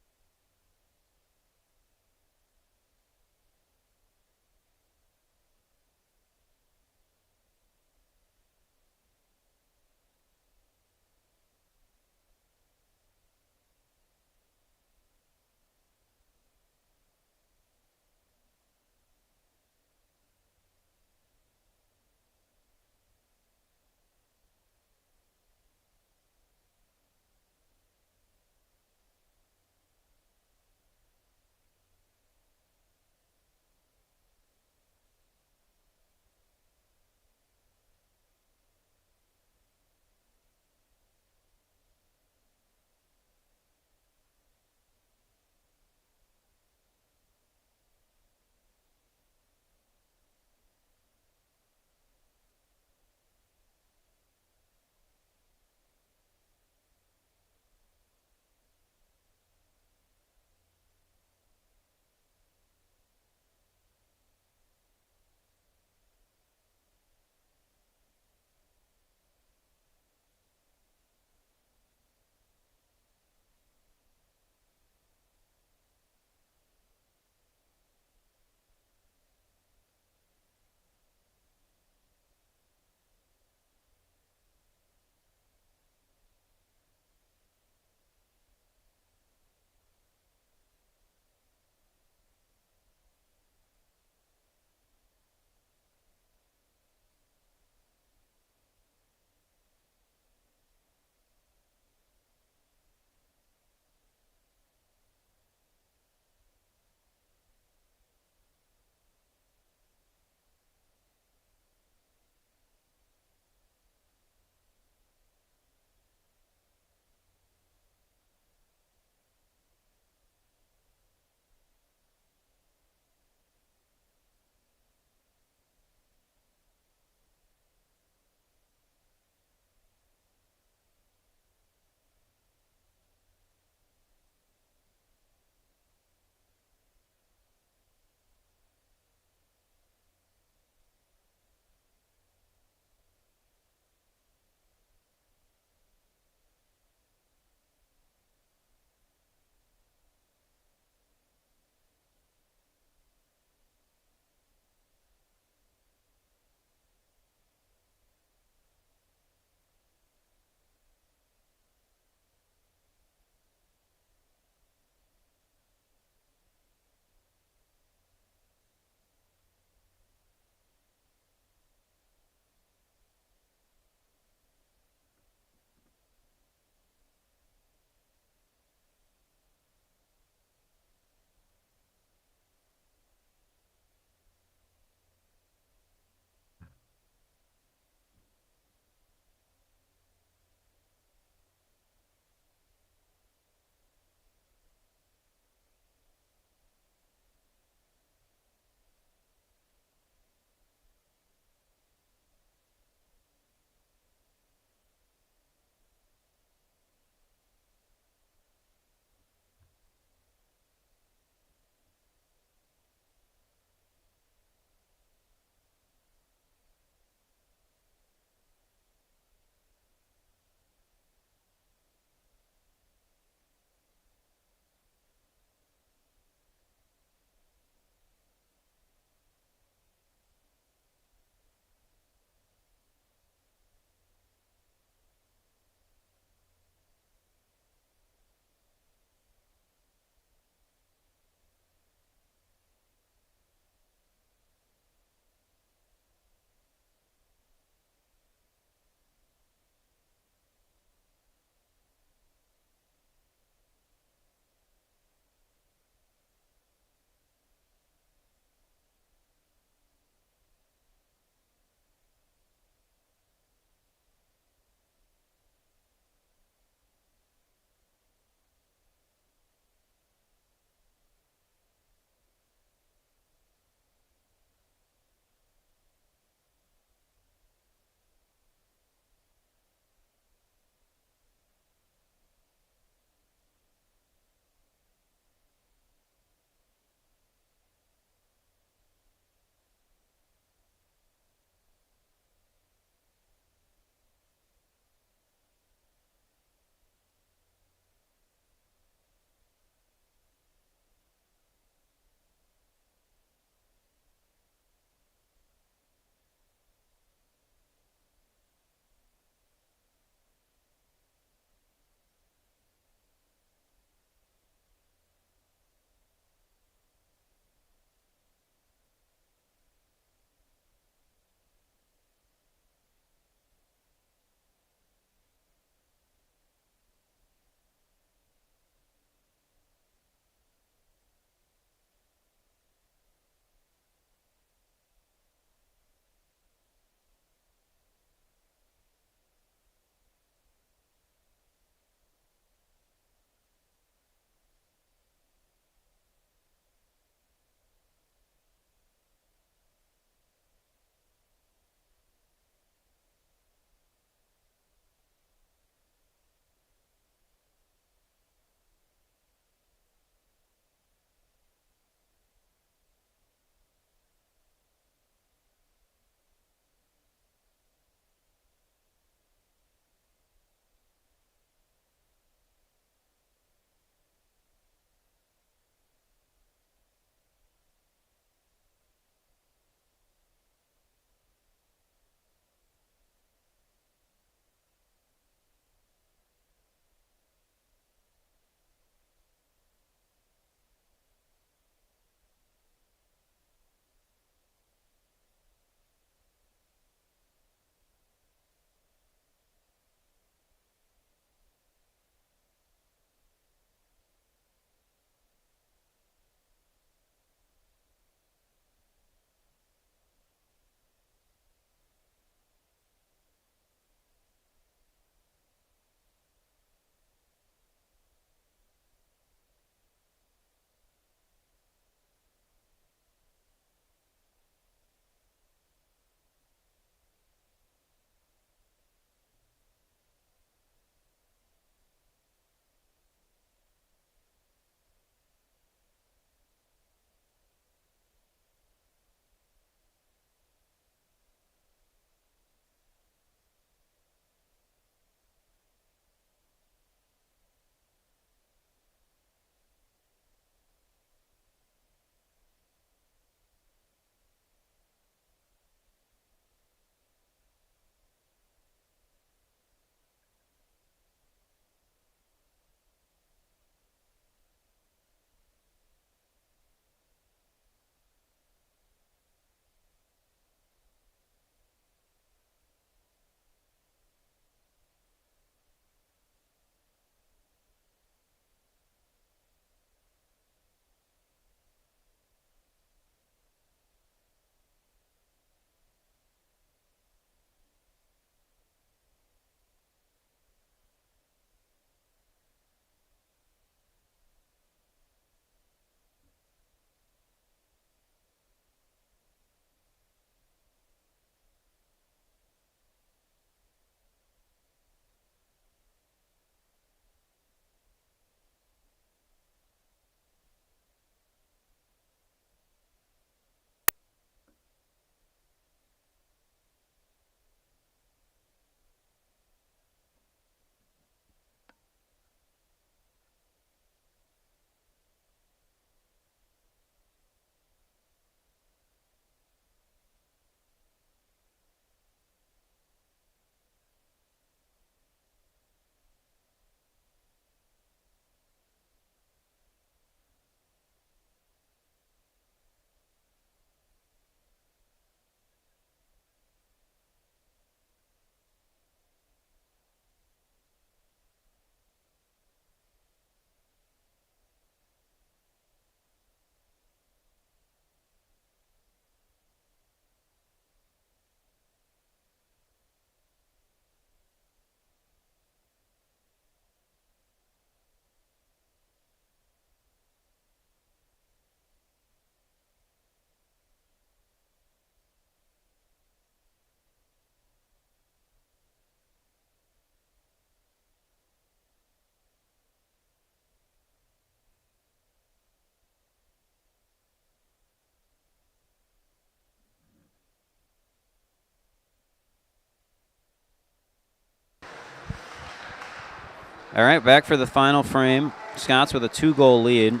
Speaker 1: All right, back for the final frame. Scots with a 2-goal lead.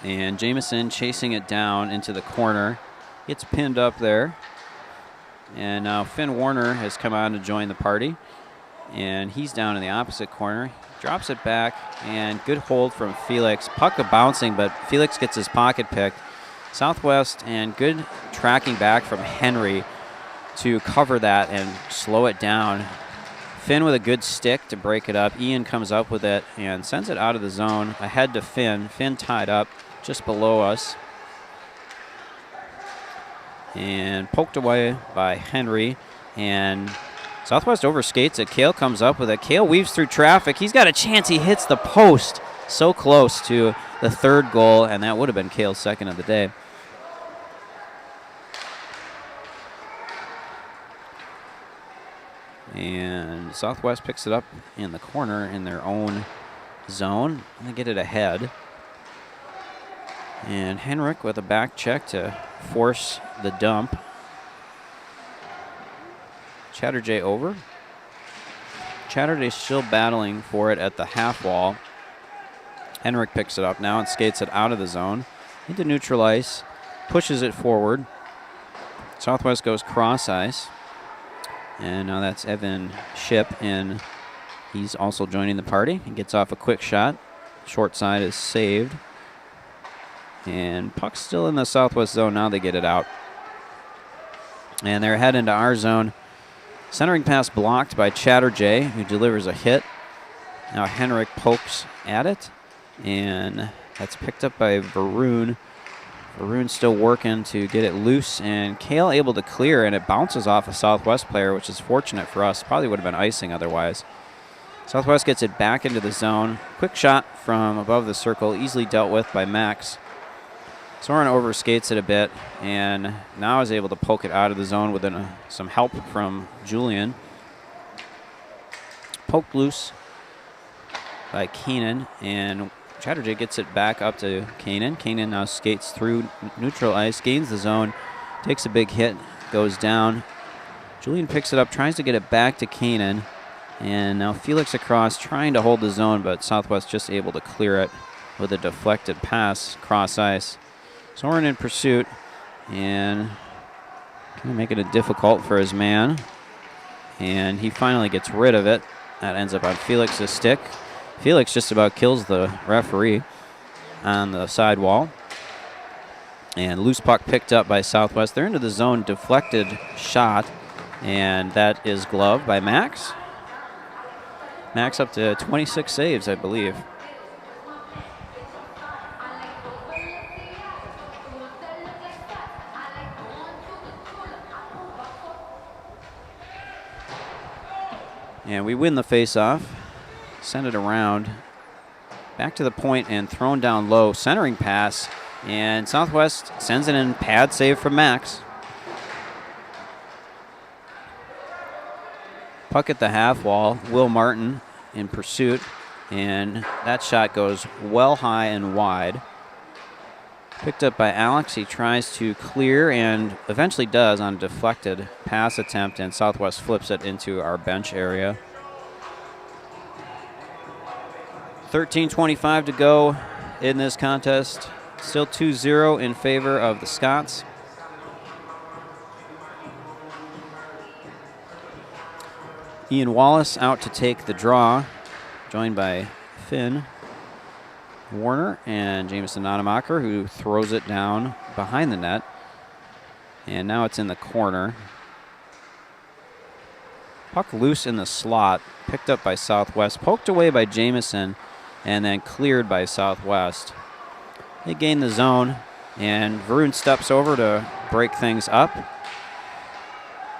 Speaker 1: And Jamison chasing it down into the corner. Gets pinned up there. And now Finn Warner has come on to join the party. And he's down in the opposite corner. Drops it back, and good hold from Felix. Puck bouncing, but Felix gets his pocket picked. Southwest, and good tracking back from Henry to cover that and slow it down. Finn with a good stick to break it up. Ian comes up with it and sends it out of the zone ahead to Finn. Finn tied up just below us. And poked away by Henry. And Southwest overskates it. Kale comes up with it. Kale weaves through traffic. He's got a chance. He hits the post. So close to the 3rd goal, and that would have been Kale's 2nd of the day. And Southwest picks it up in the corner in their own zone, and they get it ahead. And Henrik with a back check to force the dump. Chatterjee over. Chatterjee still battling for it at the half wall. Henrik picks it up now and skates it out of the zone into neutral ice, pushes it forward. Southwest goes cross ice. And now that's Evan Ship, and he's also joining the party. He gets off a quick shot. Short side is saved. And puck's still in the Southwest zone. Now they get it out. And they're heading into our zone. Centering pass blocked by Chatterjee, who delivers a hit. Now Henrik pokes at it, and that's picked up by Varun. Varun still working to get it loose, and Kale able to clear, and it bounces off a Southwest player, which is fortunate for us. Probably would have been icing otherwise. Southwest gets it back into the zone. Quick shot from above the circle, easily dealt with by Max. Soren overskates it a bit, and now is able to poke it out of the zone with some help from Julian. Poked loose by Keenan, and Chatterjee gets it back up to Kanan. Kanan now skates through neutral ice, gains the zone, takes a big hit, goes down. Julian picks it up, tries to get it back to Kanan, and now Felix across, trying to hold the zone, but Southwest just able to clear it with a deflected pass cross ice. Soren in pursuit, and kind of making it difficult for his man. And he finally gets rid of it. That ends up on Felix's stick. Felix just about kills the referee on the sidewall. And loose puck picked up by Southwest. They're into the zone, deflected shot, and that is gloved by Max. Max up to 26 saves, I believe. And we win the face-off. Send it around. Back to the point and thrown down low. Centering pass. And Southwest sends it in. Pad save from Max. Puck at the half wall. Will Martin in pursuit. And that shot goes well high and wide. Picked up by Alex. He tries to clear and eventually does on a deflected pass attempt, and Southwest flips it into our bench area. 13:25 to go in this contest. Still 2-0 in favor of the Scots. Ian Wallace out to take the draw, joined by Finn Warner and Jameson Nonemacher, who throws it down behind the net. And now it's in the corner. Puck loose in the slot, picked up by Southwest, poked away by Jameson, and then cleared by Southwest. They gain the zone, and Varun steps over to break things up.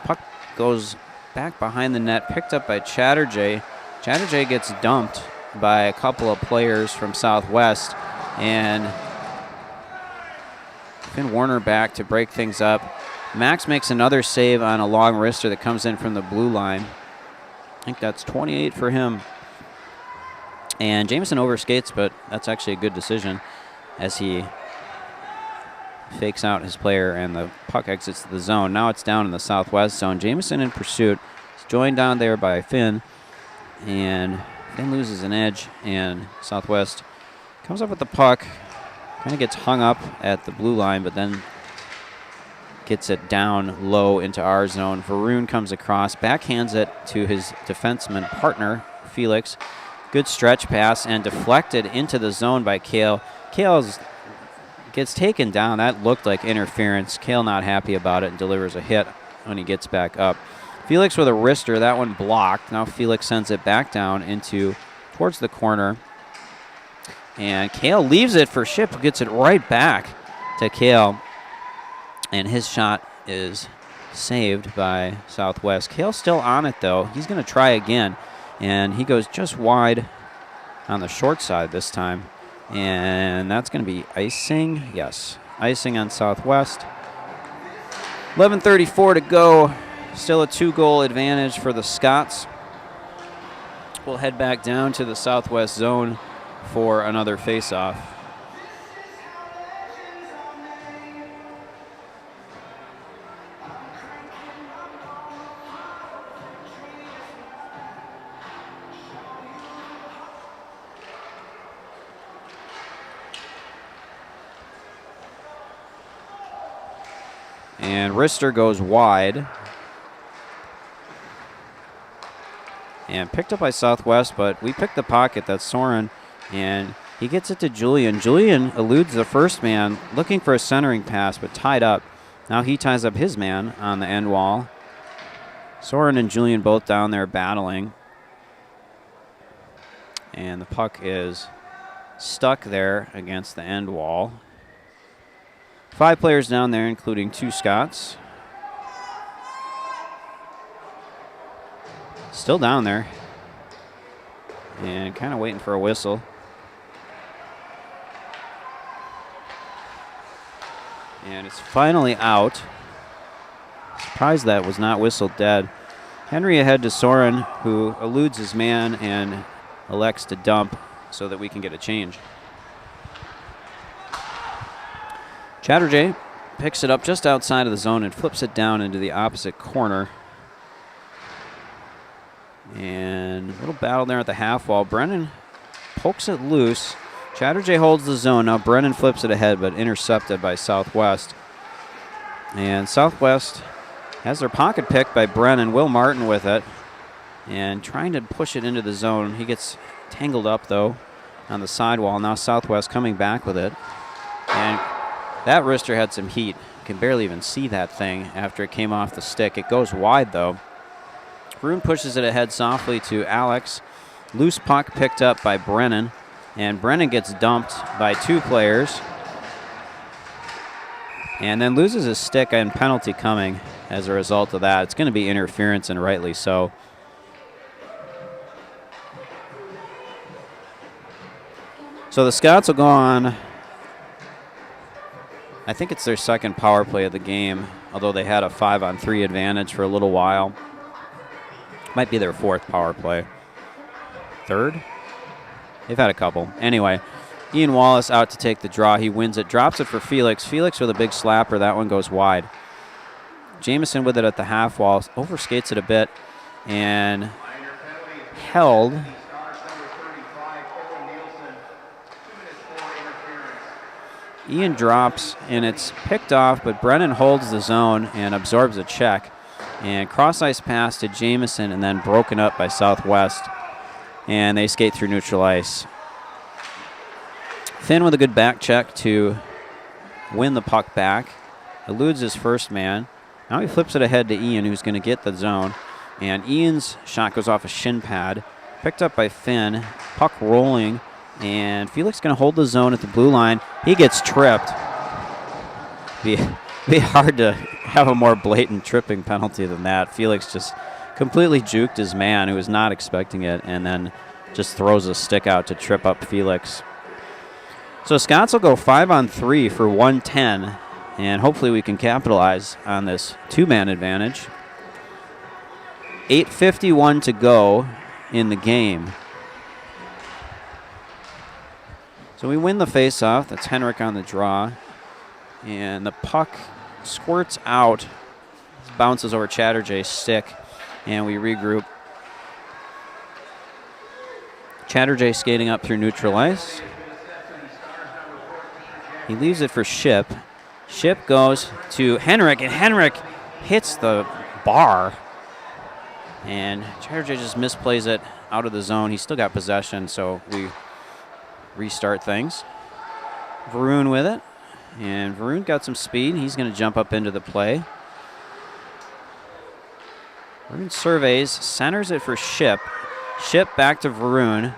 Speaker 1: Puck goes back behind the net, picked up by Chatterjee. Chatterjee gets dumped by a couple of players from Southwest, and Finn Warner back to break things up. Max makes another save on a long wrister that comes in from the blue line. I think that's 28 for him. And Jameson overskates, but that's actually a good decision as he fakes out his player and the puck exits the zone. Now it's down in the Southwest zone. Jameson in pursuit. He's joined down there by Finn. And Finn loses an edge, and Southwest comes up with the puck. Kind of gets hung up at the blue line, but then gets it down low into our zone. Varun comes across, backhands it to his defenseman partner, Felix. Good stretch pass and deflected into the zone by Kale. Kale gets taken down. That looked like interference. Kale not happy about it and delivers a hit when he gets back up. Felix with a wrister. That one blocked. Now Felix sends it back down towards the corner. And Kale leaves it for Ship, who gets it right back to Kale. And his shot is saved by Southwest. Kale's still on it, though. He's going to try again. And he goes just wide on the short side this time. And that's going to be icing. Yes, icing on Southwest. 11:34 to go. Still a 2-goal advantage for the Scots. We'll head back down to the Southwest zone for another face-off. And Rister goes wide. And picked up by Southwest, but we picked the pocket. That's Soren. And he gets it to Julian. Julian eludes the first man, looking for a centering pass, but tied up. Now he ties up his man on the end wall. Soren and Julian both down there battling. And the puck is stuck there against the end wall. 5 players down there, including 2 Scots. Still down there. And kind of waiting for a whistle. And it's finally out. Surprised that was not whistled dead. Henry ahead to Soren, who eludes his man and elects to dump so that we can get a change. Chatterjee picks it up just outside of the zone and flips it down into the opposite corner. And a little battle there at the half wall. Brennan pokes it loose. Chatterjee holds the zone. Now Brennan flips it ahead, but intercepted by Southwest. And Southwest has their pocket picked by Brennan. Will Martin with it. And trying to push it into the zone. He gets tangled up, though, on the sidewall. Now Southwest coming back with it. And that wrister had some heat. You can barely even see that thing after it came off the stick. It goes wide, though. Vroon pushes it ahead softly to Alex. Loose puck picked up by Brennan. And Brennan gets dumped by 2 players. And then loses his stick and penalty coming as a result of that. It's going to be interference, and rightly so. So the Scots will go on. I think it's their second power play of the game, although they had a 5-on-3 advantage for a little while. Might be their 4th power play. 3rd? They've had a couple. Anyway, Ian Wallace out to take the draw. He wins it, drops it for Felix. Felix with a big slapper. That one goes wide. Jameson with it at the half wall. Overskates it a bit and held. Ian drops, and it's picked off, but Brennan holds the zone and absorbs a check. And cross-ice pass to Jameson, and then broken up by Southwest. And they skate through neutral ice. Finn with a good back check to win the puck back. Eludes his first man. Now he flips it ahead to Ian, who's going to get the zone. And Ian's shot goes off a shin pad. Picked up by Finn. Puck rolling. And Felix going to hold the zone at the blue line. He gets tripped. Be hard to have a more blatant tripping penalty than that. Felix just completely juked his man, who was not expecting it, and then just throws a stick out to trip up Felix. So Scots will go 5-on-3 for 110, and hopefully we can capitalize on this 2-man advantage. 8:51 to go in the game. So we win the faceoff. That's Henrik on the draw. And the puck squirts out, bounces over Chatterjee's stick, and we regroup. Chatterjee skating up through neutral ice. He leaves it for Ship. Ship goes to Henrik, and Henrik hits the bar. And Chatterjee just misplays it out of the zone. He's still got possession, so we restart things. Varun with it. And Varun got some speed. He's going to jump up into the play. Varun surveys, centers it for Ship. Ship back to Varun.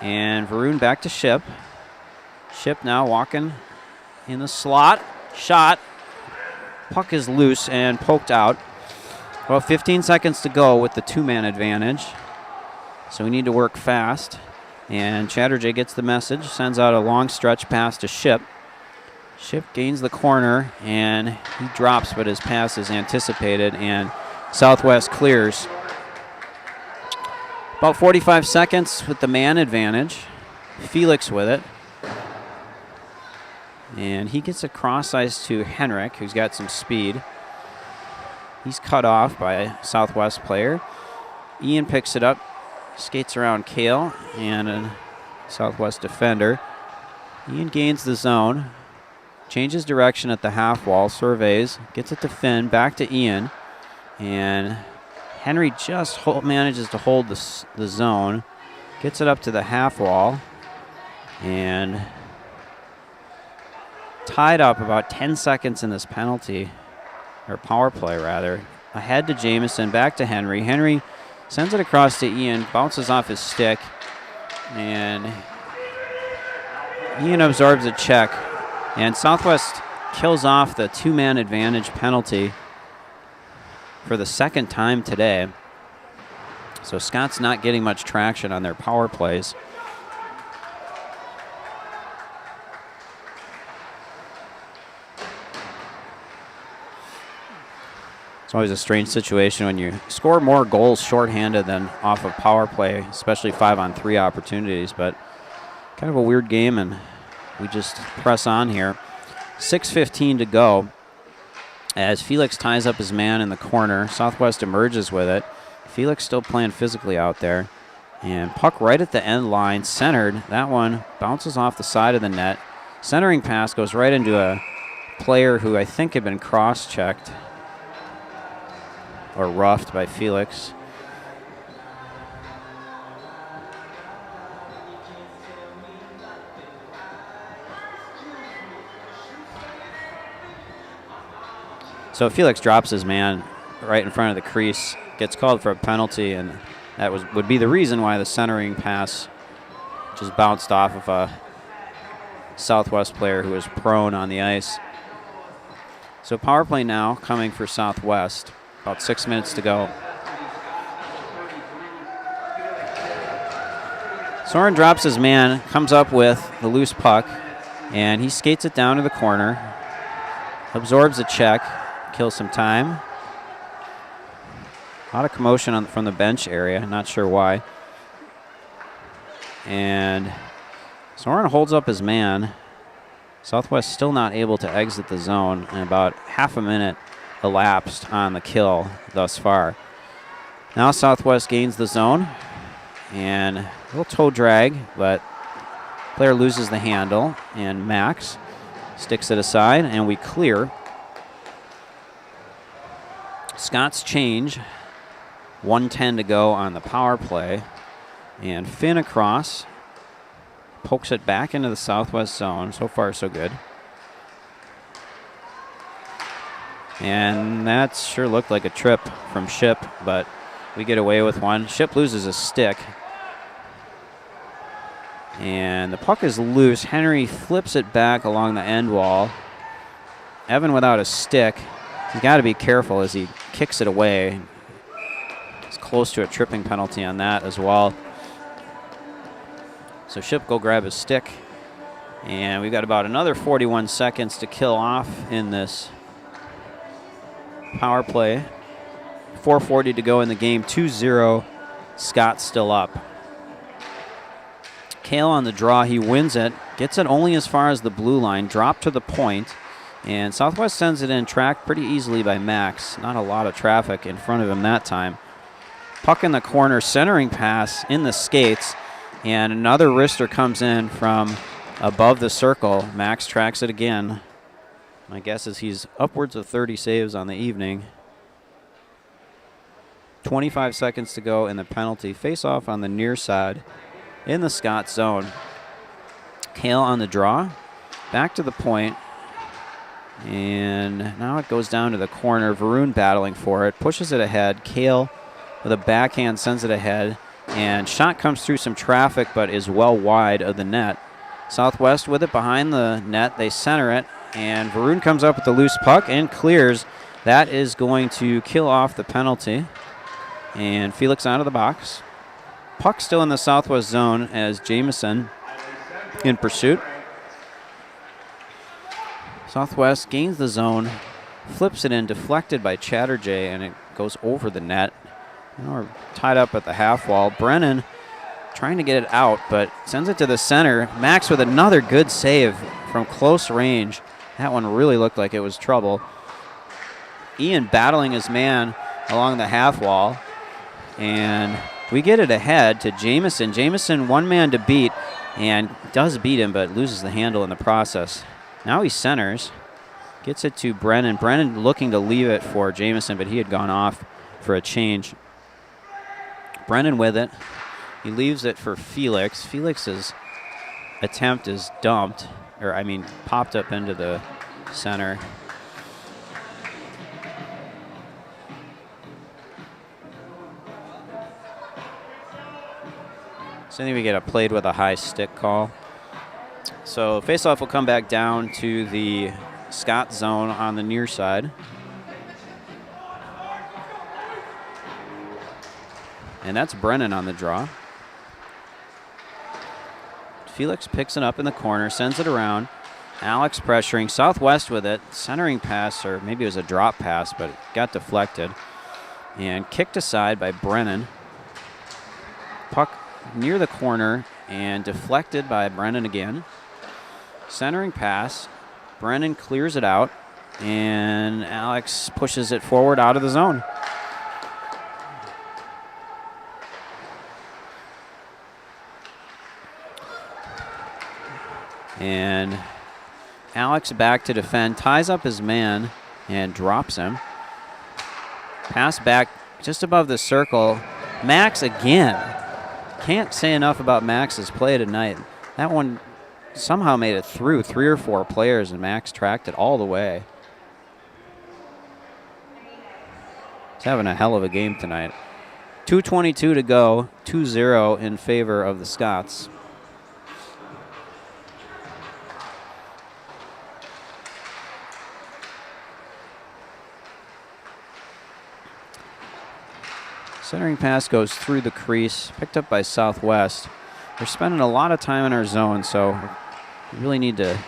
Speaker 1: And Varun back to Ship. Ship now walking in the slot. Shot. Puck is loose and poked out. Well, 15 seconds to go with the two-man advantage. So we need to work fast. And Chatterjee gets the message, sends out a long stretch pass to Ship. Ship gains the corner, and he drops, but his pass is anticipated, and Southwest clears. About 45 seconds with the man advantage. Felix with it. And he gets a cross ice to Henrik, who's got some speed. He's cut off by a Southwest player. Ian picks it up, skates around Kale and a Southwest defender. Ian gains the zone, changes direction at the half wall, surveys, gets it to Finn, back to Ian. And Henry just manages to hold the zone, gets it up to the half wall, and tied up about 10 seconds in this penalty. Or power play, rather. Ahead to Jamison, back to Henry. Henry sends it across to Ian, bounces off his stick, and Ian absorbs a check. And Southwest kills off the two-man advantage penalty for the second time today. So Scott's not getting much traction on their power plays. It's always a strange situation when you score more goals shorthanded than off of power play, especially 5-on-3 opportunities, but kind of a weird game, and we just press on here. 6:15 to go as Felix ties up his man in the corner. Southwest emerges with it. Felix still playing physically out there. And puck right at the end line, centered. That one bounces off the side of the net. Centering pass goes right into a player who I think had been cross-checked or roughed by Felix. So Felix drops his man right in front of the crease, gets called for a penalty, and that would be the reason why the centering pass just bounced off of a Southwest player who was prone on the ice. So power play now coming for Southwest. About 6 minutes to go. Soren drops his man, comes up with the loose puck, and he skates it down to the corner, absorbs a check, kills some time. A lot of commotion from the bench area, not sure why. And Soren holds up his man. Southwest still not able to exit the zone, and about half a minute elapsed on the kill thus far. Now Southwest gains the zone, and a little toe drag, but player loses the handle, and Max sticks it aside, and we clear. Scott's change, 1:10 to go on the power play, and Finn across, pokes it back into the Southwest zone. So far, so good. And that sure looked like a trip from Ship, but we get away with one. Ship loses a stick. And the puck is loose. Henry flips it back along the end wall. Evan without a stick. He's got to be careful as he kicks it away. It's close to a tripping penalty on that as well. So Ship go grab his stick. And we've got about another 41 seconds to kill off in this power play. 4:40 to go in the game. 2-0. Scott still up. Kale on the draw. He wins it. Gets it only as far as the blue line. Drop to the point. And Southwest sends it in, tracked pretty easily by Max. Not a lot of traffic in front of him that time. Puck in the corner. Centering pass in the skates. And another wrister comes in from above the circle. Max tracks it again. My guess is he's upwards of 30 saves on the evening. 25 seconds to go in the penalty. Face off on the near side in the Scott zone. Kale on the draw. Back to the point. And now it goes down to the corner. Varun battling for it. Pushes it ahead. Kale with a backhand sends it ahead. And shot comes through some traffic but is well wide of the net. Southwest with it behind the net. They center it. And Varun comes up with the loose puck and clears. That is going to kill off the penalty. And Felix out of the box. Puck still in the Southwest zone as Jamison in pursuit. Southwest gains the zone, flips it in, deflected by Chatterjee, and it goes over the net. Now we're tied up at the half wall. Brennan trying to get it out, but sends it to the center. Max with another good save from close range. That one really looked like it was trouble. Ian battling his man along the half wall. And we get it ahead to Jamison. Jamison, one man to beat, and does beat him, but loses the handle in the process. Now he centers, gets it to Brennan. Brennan looking to leave it for Jamison, but he had gone off for a change. Brennan with it. He leaves it for Felix. Felix's attempt is dumped, popped up into the center. So I think we get a played with a high stick call. So faceoff will come back down to the Scott zone on the near side. And that's Brennan on the draw. Felix picks it up in the corner, sends it around. Alex pressuring, Southwest with it. Centering pass, or maybe it was a drop pass, but it got deflected. And kicked aside by Brennan. Puck near the corner and deflected by Brennan again. Centering pass. Brennan clears it out, and Alex pushes it forward out of the zone. And Alex back to defend, ties up his man and drops him. Pass back just above the circle. Max again. Can't say enough about Max's play tonight. That one somehow made it through 3 or 4 players, and Max tracked it all the way. He's having a hell of a game tonight. 2:22 to go, 2-0 in favor of the Scots. Centering pass goes through the crease, picked up by Southwest. We're spending a lot of time in our zone, so we really need to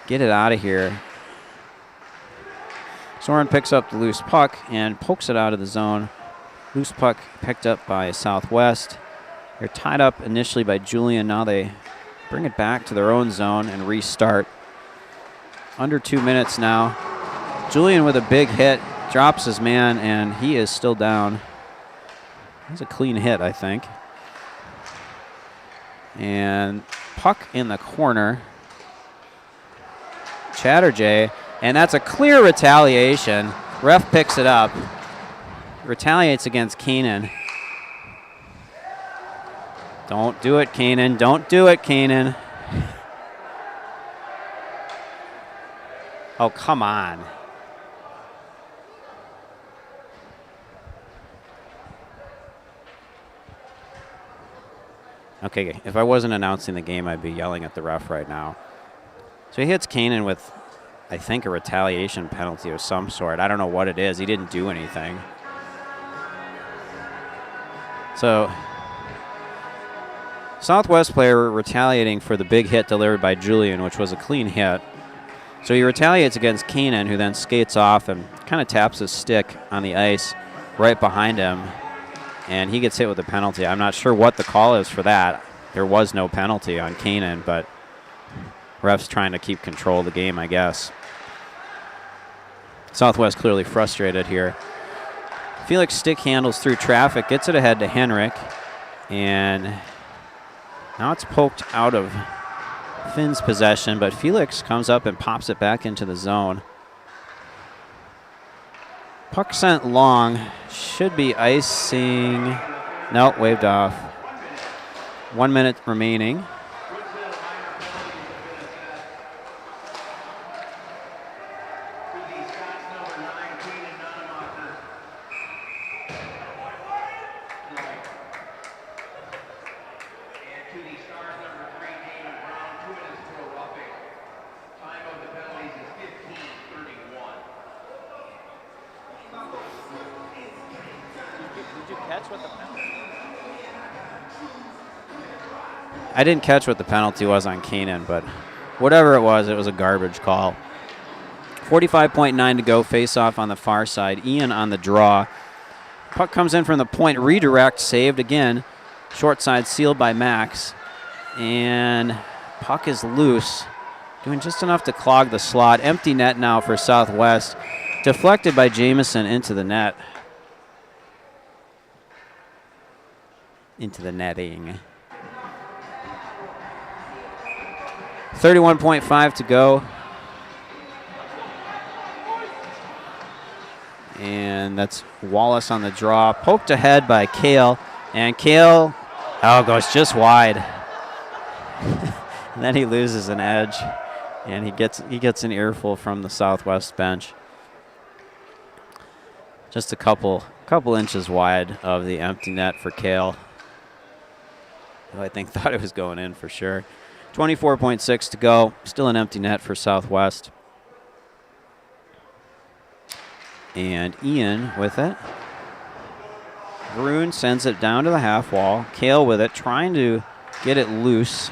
Speaker 1: get it out of here. Soren picks up the loose puck and pokes it out of the zone. Loose puck picked up by Southwest. They're tied up initially by Julian. Now they bring it back to their own zone and restart. Under 2 minutes now. Julian with a big hit, drops his man, and he is still down. That's a clean hit, I think. And puck in the corner. Chatterjee, and that's a clear retaliation. Ref picks it up. Retaliates against Keenan. Don't do it, Keenan. Don't do it, Keenan. Oh, come on. Okay, if I wasn't announcing the game, I'd be yelling at the ref right now. So he hits Kanan with, I think, a retaliation penalty of some sort. I don't know what it is. He didn't do anything. So Southwest player retaliating for the big hit delivered by Julian, which was a clean hit. So he retaliates against Kanan, who then skates off and kind of taps his stick on the ice right behind him. And he gets hit with a penalty. I'm not sure what the call is for that. There was no penalty on Kanan, but ref's trying to keep control of the game, I guess. Southwest clearly frustrated here. Felix stick handles through traffic, gets it ahead to Henrik, and Now it's poked out of Finn's possession, but Felix comes up and pops it back into the zone. Puck sent long. Should be icing. Nope, waved off. 1 minute remaining. I didn't catch what the penalty was on Keenan, but whatever it was a garbage call. 45.9 to go, face-off on the far side. Ian on the draw. Puck comes in from the point, redirect, saved again. Short side sealed by Max. And puck is loose, doing just enough to clog the slot. Empty net now for Southwest. Deflected by Jamison into the net. Into the netting. 31.5 to go. And that's Wallace on the draw. Poked ahead by Kale. And Kale, goes just wide. And then he loses an edge. And he gets an earful from the Southwest bench. Just a couple inches wide of the empty net for Kale, who I think thought it was going in for sure. 24.6 to go. Still an empty net for Southwest. And Ian with it. Vroon sends it down to the half wall. Kale with it, trying to get it loose.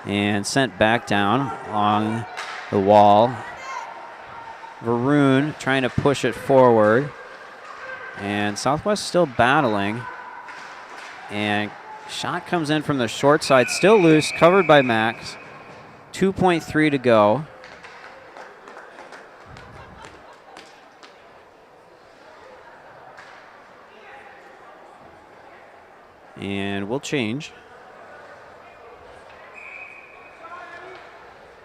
Speaker 1: And sent back down along the wall. Vroon trying to push it forward. And Southwest still battling. And shot comes in from the short side, still loose, covered by Max. 2.3 to go. And we'll change.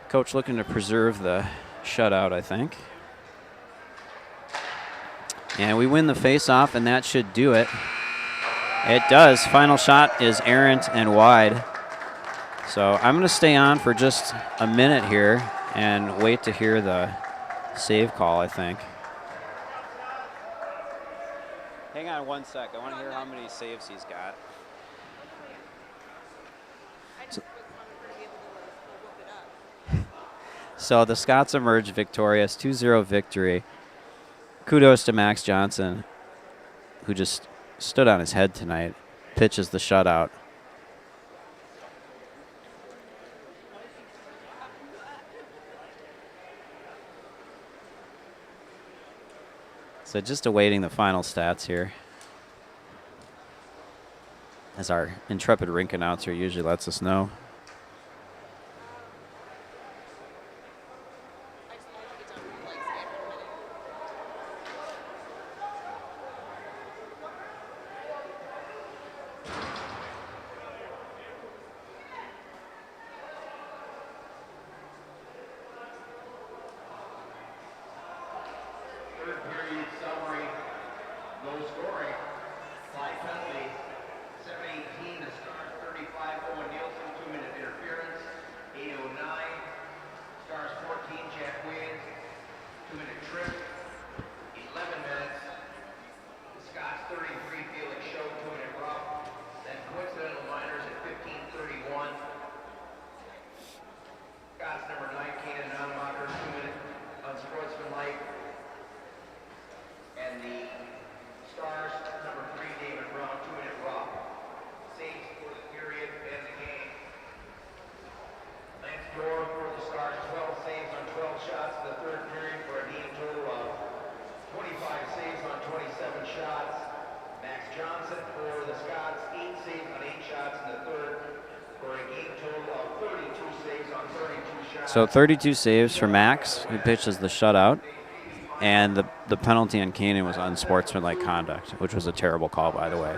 Speaker 1: Coach looking to preserve the shutout, I think. And we win the face-off, and that should do it. It does. Final shot is errant and wide. So I'm going to stay on for just a minute here and wait to hear the save call, I think. Hang on 1 sec. I want to hear how many saves he's got. So the Scots emerge victorious, 2-0 victory. Kudos to Max Johnson, who just stood on his head tonight, pitches the shutout. So just awaiting the final stats here, as our intrepid rink announcer usually lets us know. So 32 saves for Max, who pitches the shutout. And the penalty on Keenan was unsportsmanlike conduct, which was a terrible call, by the way.